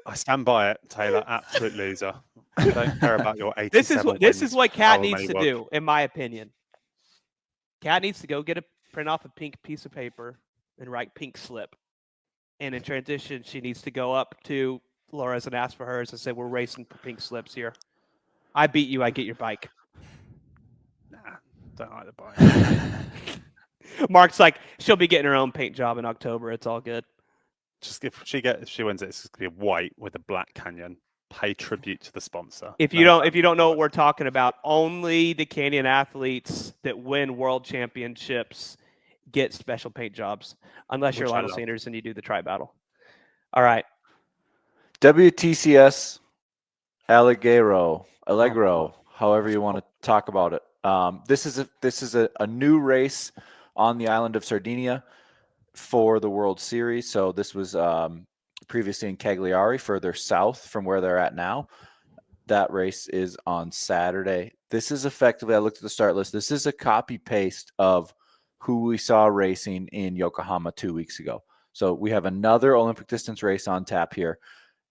Speaker 3: I stand by it, Taylor. Absolute loser. I don't care about your 87
Speaker 2: This is
Speaker 3: wins,
Speaker 2: what Kat
Speaker 3: however
Speaker 2: needs
Speaker 3: many
Speaker 2: to
Speaker 3: world-
Speaker 2: do, in my opinion. Kat needs to go print off a pink piece of paper and write pink slip. And in transition, she needs to go up to Laura's and ask for hers and say, "We're racing for pink slips here. I beat you. I get your bike."
Speaker 3: Nah, don't like the bike.
Speaker 2: Mark's like, she'll be getting her own paint job in October. It's all good.
Speaker 3: Just if she wins it, it's gonna be white with a black canyon. Pay tribute to the sponsor.
Speaker 2: If you don't know what we're talking about, only the Canyon athletes that win world championships get special paint jobs, unless you're
Speaker 3: Which I
Speaker 2: Lionel
Speaker 3: love.
Speaker 2: Sanders and you do the tri battle. All right.
Speaker 4: WTCS Alghero, however you want to talk about it. This is a new race on the island of Sardinia for the World Series. So this was previously in Cagliari, further south from where they're at now. That race is on Saturday. This is effectively, I looked at the start list, this is a copy paste of who we saw racing in Yokohama 2 weeks ago. So we have another Olympic distance race on tap here.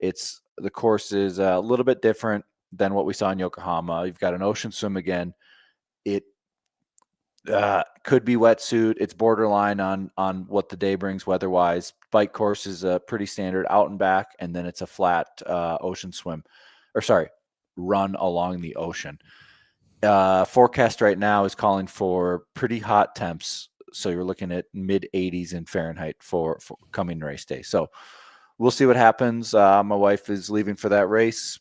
Speaker 4: The course is a little bit different than what we saw in Yokohama. You've got an ocean swim again. It could be wetsuit. It's borderline on what the day brings weather-wise. Bike course is pretty standard out and back, and then it's a flat ocean swim. Run along the ocean. Forecast right now is calling for pretty hot temps. So you're looking at mid 80s in Fahrenheit for coming race day. So we'll see what happens. My wife is leaving for that race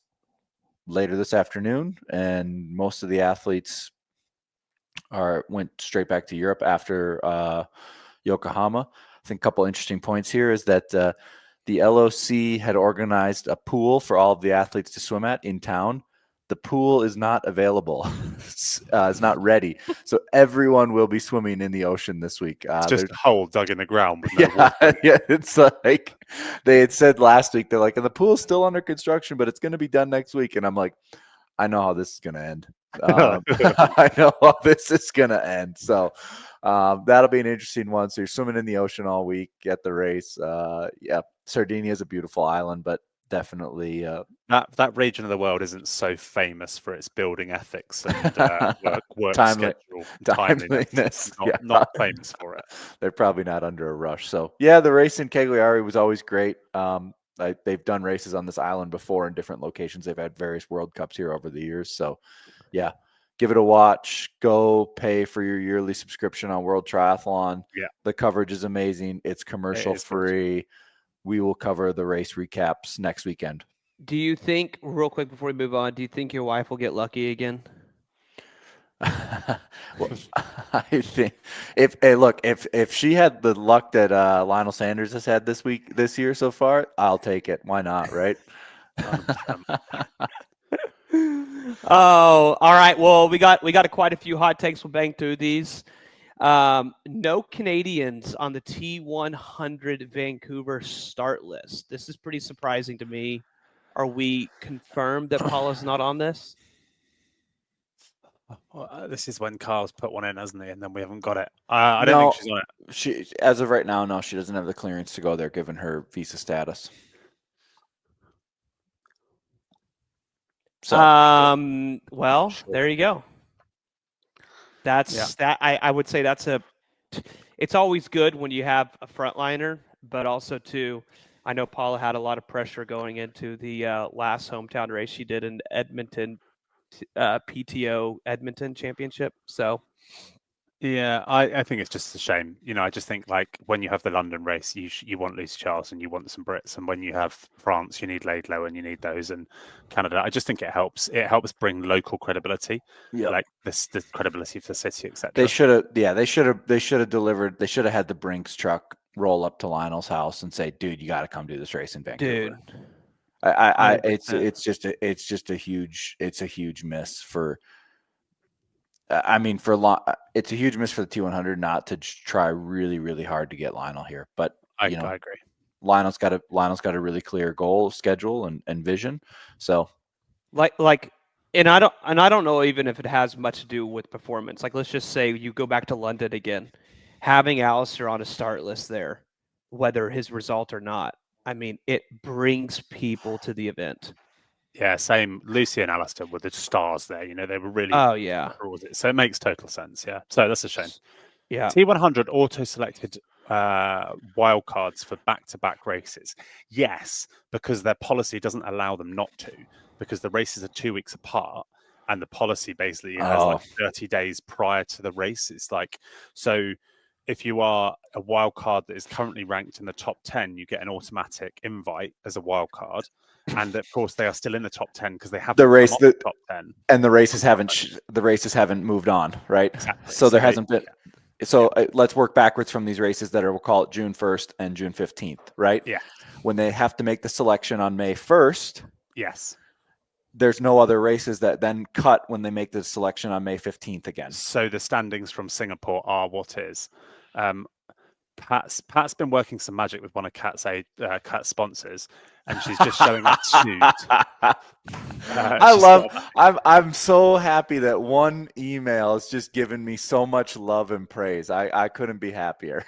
Speaker 4: later this afternoon, and most of the athletes went straight back to Europe after Yokohama. I think a couple interesting points here is that the LOC had organized a pool for all of the athletes to swim at in town. The pool is not available. It's not ready. So everyone will be swimming in the ocean this week.
Speaker 3: It's just a hole dug in the ground with no water.
Speaker 4: Yeah, it's like they had said last week. They're like, and the pool's still under construction, but it's going to be done next week. And I'm like, I know how this is going to end. I know how this is going to end. So that'll be an interesting one. So you're swimming in the ocean all week at the race. Yeah, Sardinia is a beautiful island, but definitely
Speaker 3: that region of the world isn't so famous for its building ethics and work schedule, timeliness. Not famous for it.
Speaker 4: They're probably not under a rush. So yeah, the race in Cagliari was always great. They've done races on this island before in different locations. They've had various World Cups here over the years. So yeah, give it a watch. Go pay for your yearly subscription on World Triathlon.
Speaker 3: Yeah,
Speaker 4: the coverage is amazing. It's commercial free. We will cover the race recaps next weekend.
Speaker 2: Do you think, real quick before we move on, do you think your wife will get lucky again?
Speaker 4: Well, I think if she had the luck that Lionel Sanders has had this year so far, I'll take it. Why not, right?
Speaker 2: Oh, all right. Well, we got quite a few hot takes. We'll bang through these. No Canadians on the T100 Vancouver start list. This is pretty surprising to me. Are we confirmed that Paula's not on this?
Speaker 3: Well, this is when Carl's put one in, hasn't he? And then we haven't got it. I don't think she's on it.
Speaker 4: She, as of right now, no, she doesn't have the clearance to go there, given her visa status.
Speaker 2: So, well, sure. There you go. That's that. I would say it's always good when you have a frontliner, but also too, I know Paula had a lot of pressure going into the last hometown race she did in Edmonton, PTO Edmonton Championship. So,
Speaker 3: yeah, I think it's just a shame. I just think like when you have the London race, you want Lucy Charles and you want some Brits, and when you have France, you need Laidlow and you need those, and Canada. I just think it helps. It helps bring local credibility, like the credibility of the city, etc.
Speaker 4: They should have delivered. They should have had the Brinks truck roll up to Lionel's house and say, "Dude, you got to come do this race in Vancouver." Dude, it's just a huge miss for. It's a huge miss for the T100 not to try really, really hard to get Lionel here. But I agree. Lionel's got a really clear goal, schedule, and vision. So,
Speaker 2: and I don't know even if it has much to do with performance. Like, let's just say you go back to London again, having Alistair on a start list there, whether his result or not, I mean, it brings people to the event.
Speaker 3: Yeah, same. Lucy and Alistair were the stars there. They were really.
Speaker 2: Oh yeah,
Speaker 3: So it makes total sense. Yeah. So that's a shame.
Speaker 2: yeah.
Speaker 3: T100 auto-selected wildcards for back-to-back races. Yes, because their policy doesn't allow them not to, because the races are 2 weeks apart, and the policy basically has like 30 days prior to the race. It's like, so if you are a wild card that is currently ranked in the top 10, you get an automatic invite as a wild card. And of course, they are still in the top 10 because they have
Speaker 4: the race
Speaker 3: the top 10,
Speaker 4: and the races haven't moved on, right?
Speaker 3: Exactly.
Speaker 4: So there hasn't been. So let's work backwards from these races that are, we'll call it June 1st and June 15th, right?
Speaker 3: Yeah.
Speaker 4: When they have to make the selection on May 1st,
Speaker 3: Yes.
Speaker 4: there's no other races that then cut when they make the selection on May 15th again.
Speaker 3: So the standings from Singapore are what is. Pat's been working some magic with one of Kat's sponsors, and she's just showing us shoes.
Speaker 4: I'm so happy that one email has just given me so much love and praise. I couldn't be happier.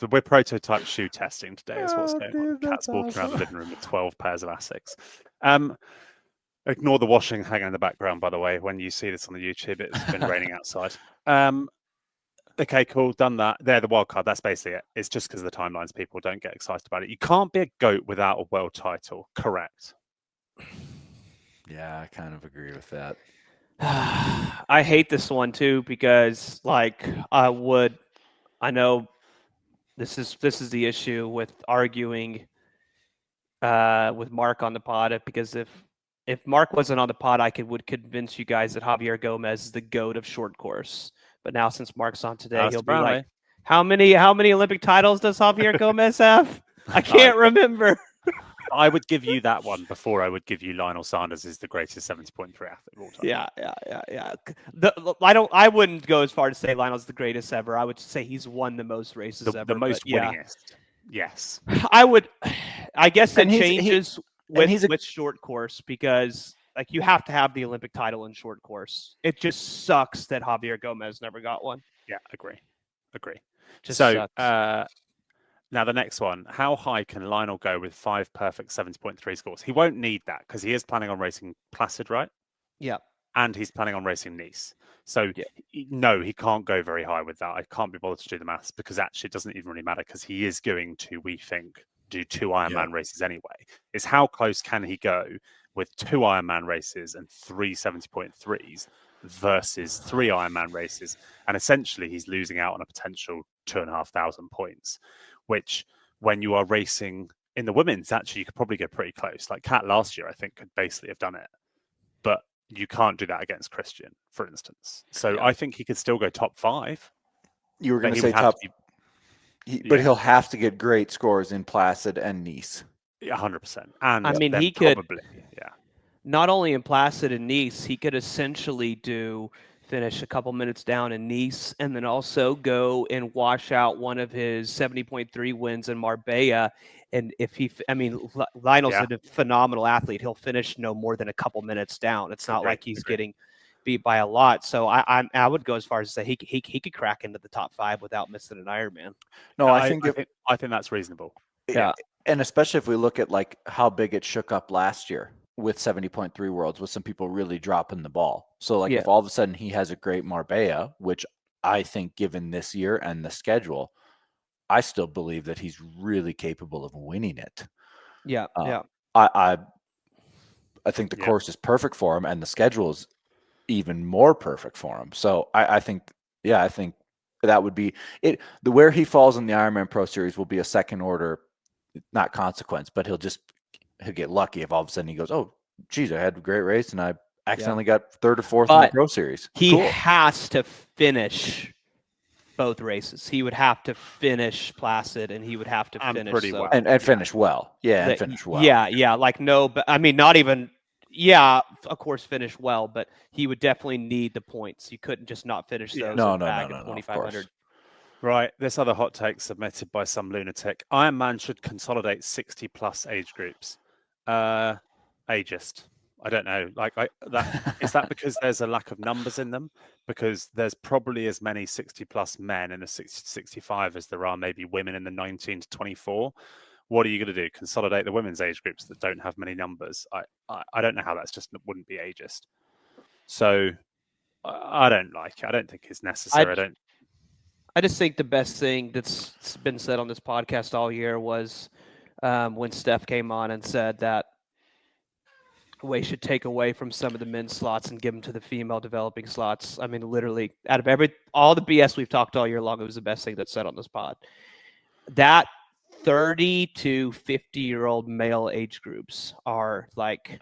Speaker 3: We're prototype shoe testing today is what's going on. Kat's walking around the living room with 12 pairs of Asics. Ignore the washing hanging in the background, by the way. When you see this on the YouTube, it's been raining outside. Okay, cool, done that. They're the wild card. That's basically it. It's just because of the timelines. People don't get excited about it. You can't be a GOAT without a world title. Correct.
Speaker 4: Yeah, I kind of agree with that.
Speaker 2: I hate this one too because, like, I know this is the issue with arguing with Mark on the pod, because if Mark wasn't on the pod, would convince you guys that Javier Gomez is the GOAT of short course. But now, since Mark's on today, he'll be like, how many Olympic titles does Javier Gomez have? I can't remember.
Speaker 3: I would give you that one before I would give you Lionel Sanders is the greatest 70.3 athlete of all time.
Speaker 2: Yeah. I wouldn't go as far to say Lionel's the greatest ever. I would say he's won the most races ever.
Speaker 3: The most winningest. Yes.
Speaker 2: I guess it changes with short course, because like you have to have the Olympic title in short course. It just sucks that Javier Gomez never got one.
Speaker 3: Yeah, agree.
Speaker 2: Just sucks.
Speaker 3: Now the next one, how high can Lionel go with 5 perfect 70.3 scores? He won't need that because he is planning on racing Placid, right?
Speaker 2: Yeah.
Speaker 3: And he's planning on racing Nice. So no, he can't go very high with that. I can't be bothered to do the maths because actually it doesn't even really matter because he is going to, we think, do 2 Ironman races anyway. It's how close can he go with 2 Ironman races and 3 70.3s versus 3 Ironman races. And essentially he's losing out on a potential 2,500 points, which when you are racing in the women's, actually you could probably get pretty close. Like Kat last year, I think, could basically have done it. But you can't do that against Christian, for instance. So I think he could still go top 5.
Speaker 4: You were going to say top, but he'll have to get great scores in Placid and Nice.
Speaker 3: 100%. And
Speaker 2: I mean, he could
Speaker 3: probably,
Speaker 2: not only in Placid and Nice, he could essentially finish a couple minutes down in Nice and then also go and wash out one of his 70.3 wins in Marbella. And Lionel's a phenomenal athlete. He'll finish no more than a couple minutes down. It's not like he's getting beat by a lot. So I would go as far as to say he could crack into the top 5 without missing an Ironman.
Speaker 3: No, I think that's reasonable.
Speaker 4: Yeah. And especially if we look at like how big it shook up last year with 70.3 worlds, with some people really dropping the ball. So like if all of a sudden he has a great Marbella, which I think given this year and the schedule, I still believe that he's really capable of winning it.
Speaker 2: Yeah.
Speaker 4: I think the course is perfect for him and the schedule is even more perfect for him. So I think that would be it. Where he falls in the Ironman Pro Series will be a second order, not consequence, but he'll get lucky if all of a sudden he goes, oh, geez, I had a great race and I accidentally got 3rd or 4th in the Pro Series.
Speaker 2: He has to finish both races. He would have to finish Placid and he would have to finish
Speaker 3: pretty well.
Speaker 4: And finish well. Yeah, and finish well.
Speaker 2: Yeah. Like no, but I mean, not even. Yeah, of course, finish well, but he would definitely need the points. You couldn't just not finish those.
Speaker 4: No,
Speaker 2: 2,500.
Speaker 3: Right. This other hot take submitted by some lunatic. Ironman should consolidate 60+ age groups. Ageist. I don't know. Is that because there's a lack of numbers in them? Because there's probably as many 60+ men in the 60 to 65 as there are maybe women in the 19 to 24. What are you going to do? Consolidate the women's age groups that don't have many numbers? I don't know how that's just wouldn't be ageist. So I don't like it. I don't think it's necessary.
Speaker 2: I just think the best thing that's been said on this podcast all year was when Steph came on and said that we should take away from some of the men's slots and give them to the female developing slots. I mean, literally, out of all the BS we've talked all year long, it was the best thing that's said on this pod. That 30 to 50-year-old male age groups are like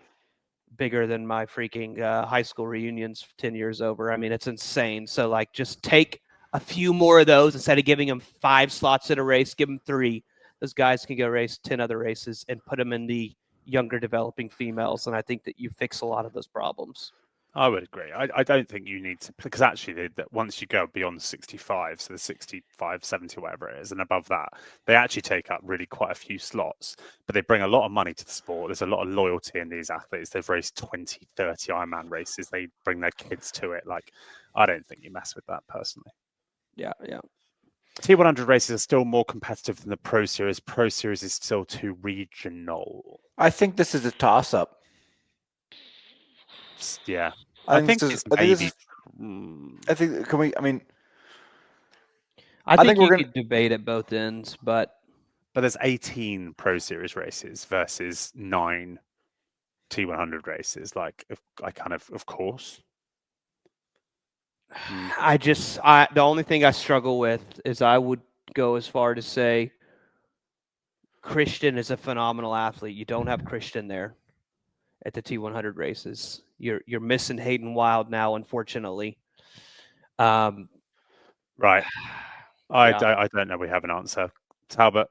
Speaker 2: bigger than my freaking high school reunions 10 years over. I mean, it's insane. So like, just take a few more of those instead of giving them 5 slots in a race, give them 3. Those guys can go race 10 other races and put them in the younger developing females. And I think that you fix a lot of those problems.
Speaker 3: I would agree. I don't think you need to, because actually once you go beyond 65, so the 65, 70, whatever it is, and above that, they actually take up really quite a few slots, but they bring a lot of money to the sport. There's a lot of loyalty in these athletes. They've raced 20, 30 Ironman races. They bring their kids to it. Like, I don't think you mess with that personally.
Speaker 2: Yeah.
Speaker 3: T100 races are still more competitive than the Pro Series. Pro Series is still too regional.
Speaker 4: I think this is a toss-up.
Speaker 3: Yeah.
Speaker 4: I think
Speaker 3: can
Speaker 4: we? I mean,
Speaker 2: I think you could debate at both ends, but
Speaker 3: there's 18 Pro Series races versus 9 T100 races. Like, of course.
Speaker 2: the only thing I struggle with is I would go as far to say Christian is a phenomenal athlete. You don't have Christian there at the T100 races. You're missing Hayden Wild now, unfortunately.
Speaker 3: Right. I don't know. We have an answer. Talbot,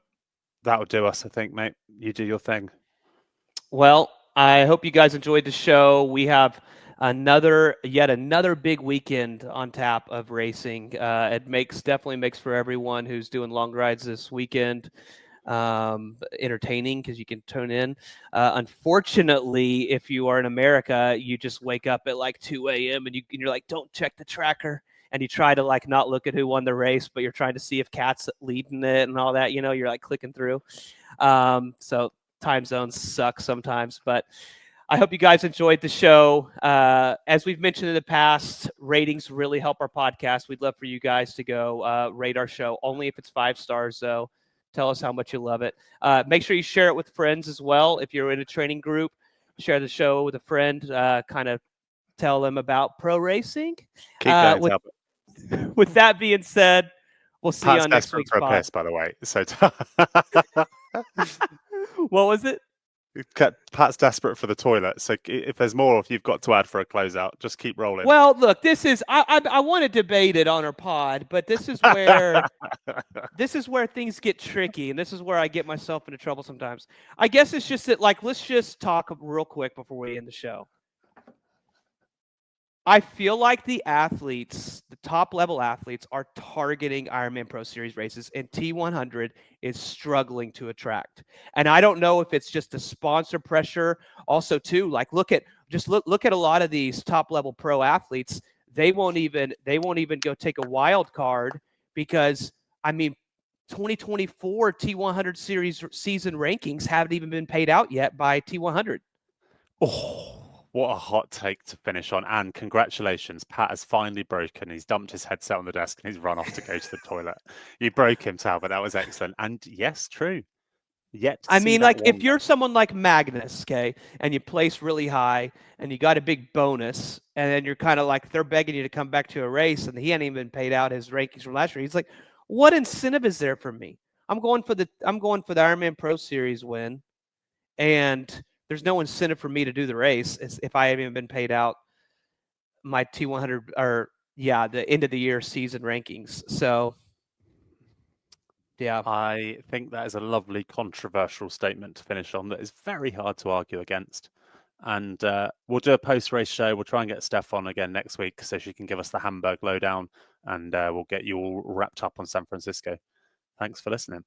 Speaker 3: that'll do us, I think, mate. You do your thing.
Speaker 2: Well, I hope you guys enjoyed the show. We have yet another big weekend on tap of racing. It definitely makes for everyone who's doing long rides this weekend entertaining, because you can tune in. Unfortunately, if you are in America, you just wake up at like 2 a.m. and you're like, don't check the tracker, and you try to like not look at who won the race, but you're trying to see if Cat's leading it and all that. You're like clicking through. So time zones suck sometimes, but I hope you guys enjoyed the show. As we've mentioned in the past, ratings really help our podcast. We'd love for you guys to go rate our show, only if it's 5 stars, though. Tell us how much you love it. Make sure you share it with friends as well. If you're in a training group, share the show with a friend. Kind of tell them about pro racing.
Speaker 3: Keep going,
Speaker 2: with that being said, we'll see you on next week's
Speaker 3: for
Speaker 2: pod.
Speaker 3: a piss, by the way. So,
Speaker 2: what was it?
Speaker 3: Pat's desperate for the toilet. So if there's more, if you've got to add for a closeout, just keep rolling.
Speaker 2: Well, look, this is I want to debate it on our pod, but this is where things get tricky, and this is where I get myself into trouble sometimes. I guess it's just that, like, let's just talk real quick before we end the show. I feel like the top level athletes, are targeting Ironman Pro Series races, and T100 is struggling to attract. And I don't know if it's just the sponsor pressure. Also, too, like look at a lot of these top level pro athletes. They won't even go take a wild card because, I mean, 2024 T100 series season rankings haven't even been paid out yet by T100.
Speaker 3: Oh. What a hot take to finish on. And congratulations, Pat has finally broken. He's dumped his headset on the desk and he's run off to go to the toilet. You broke him, Talbot. That was excellent. And yes, true.
Speaker 2: If you're someone like Magnus, okay, and you place really high and you got a big bonus, and then you're kind of like, they're begging you to come back to a race and he hadn't even paid out his rankings from last year. He's like, what incentive is there for me? I'm going for the Ironman Pro Series win, and there's no incentive for me to do the race if I haven't even been paid out my T100 the end of the year season rankings. So, yeah.
Speaker 3: I think that is a lovely controversial statement to finish on that is very hard to argue against. And we'll do a post-race show. We'll try and get Steph on again next week so she can give us the Hamburg lowdown, and we'll get you all wrapped up on San Francisco. Thanks for listening.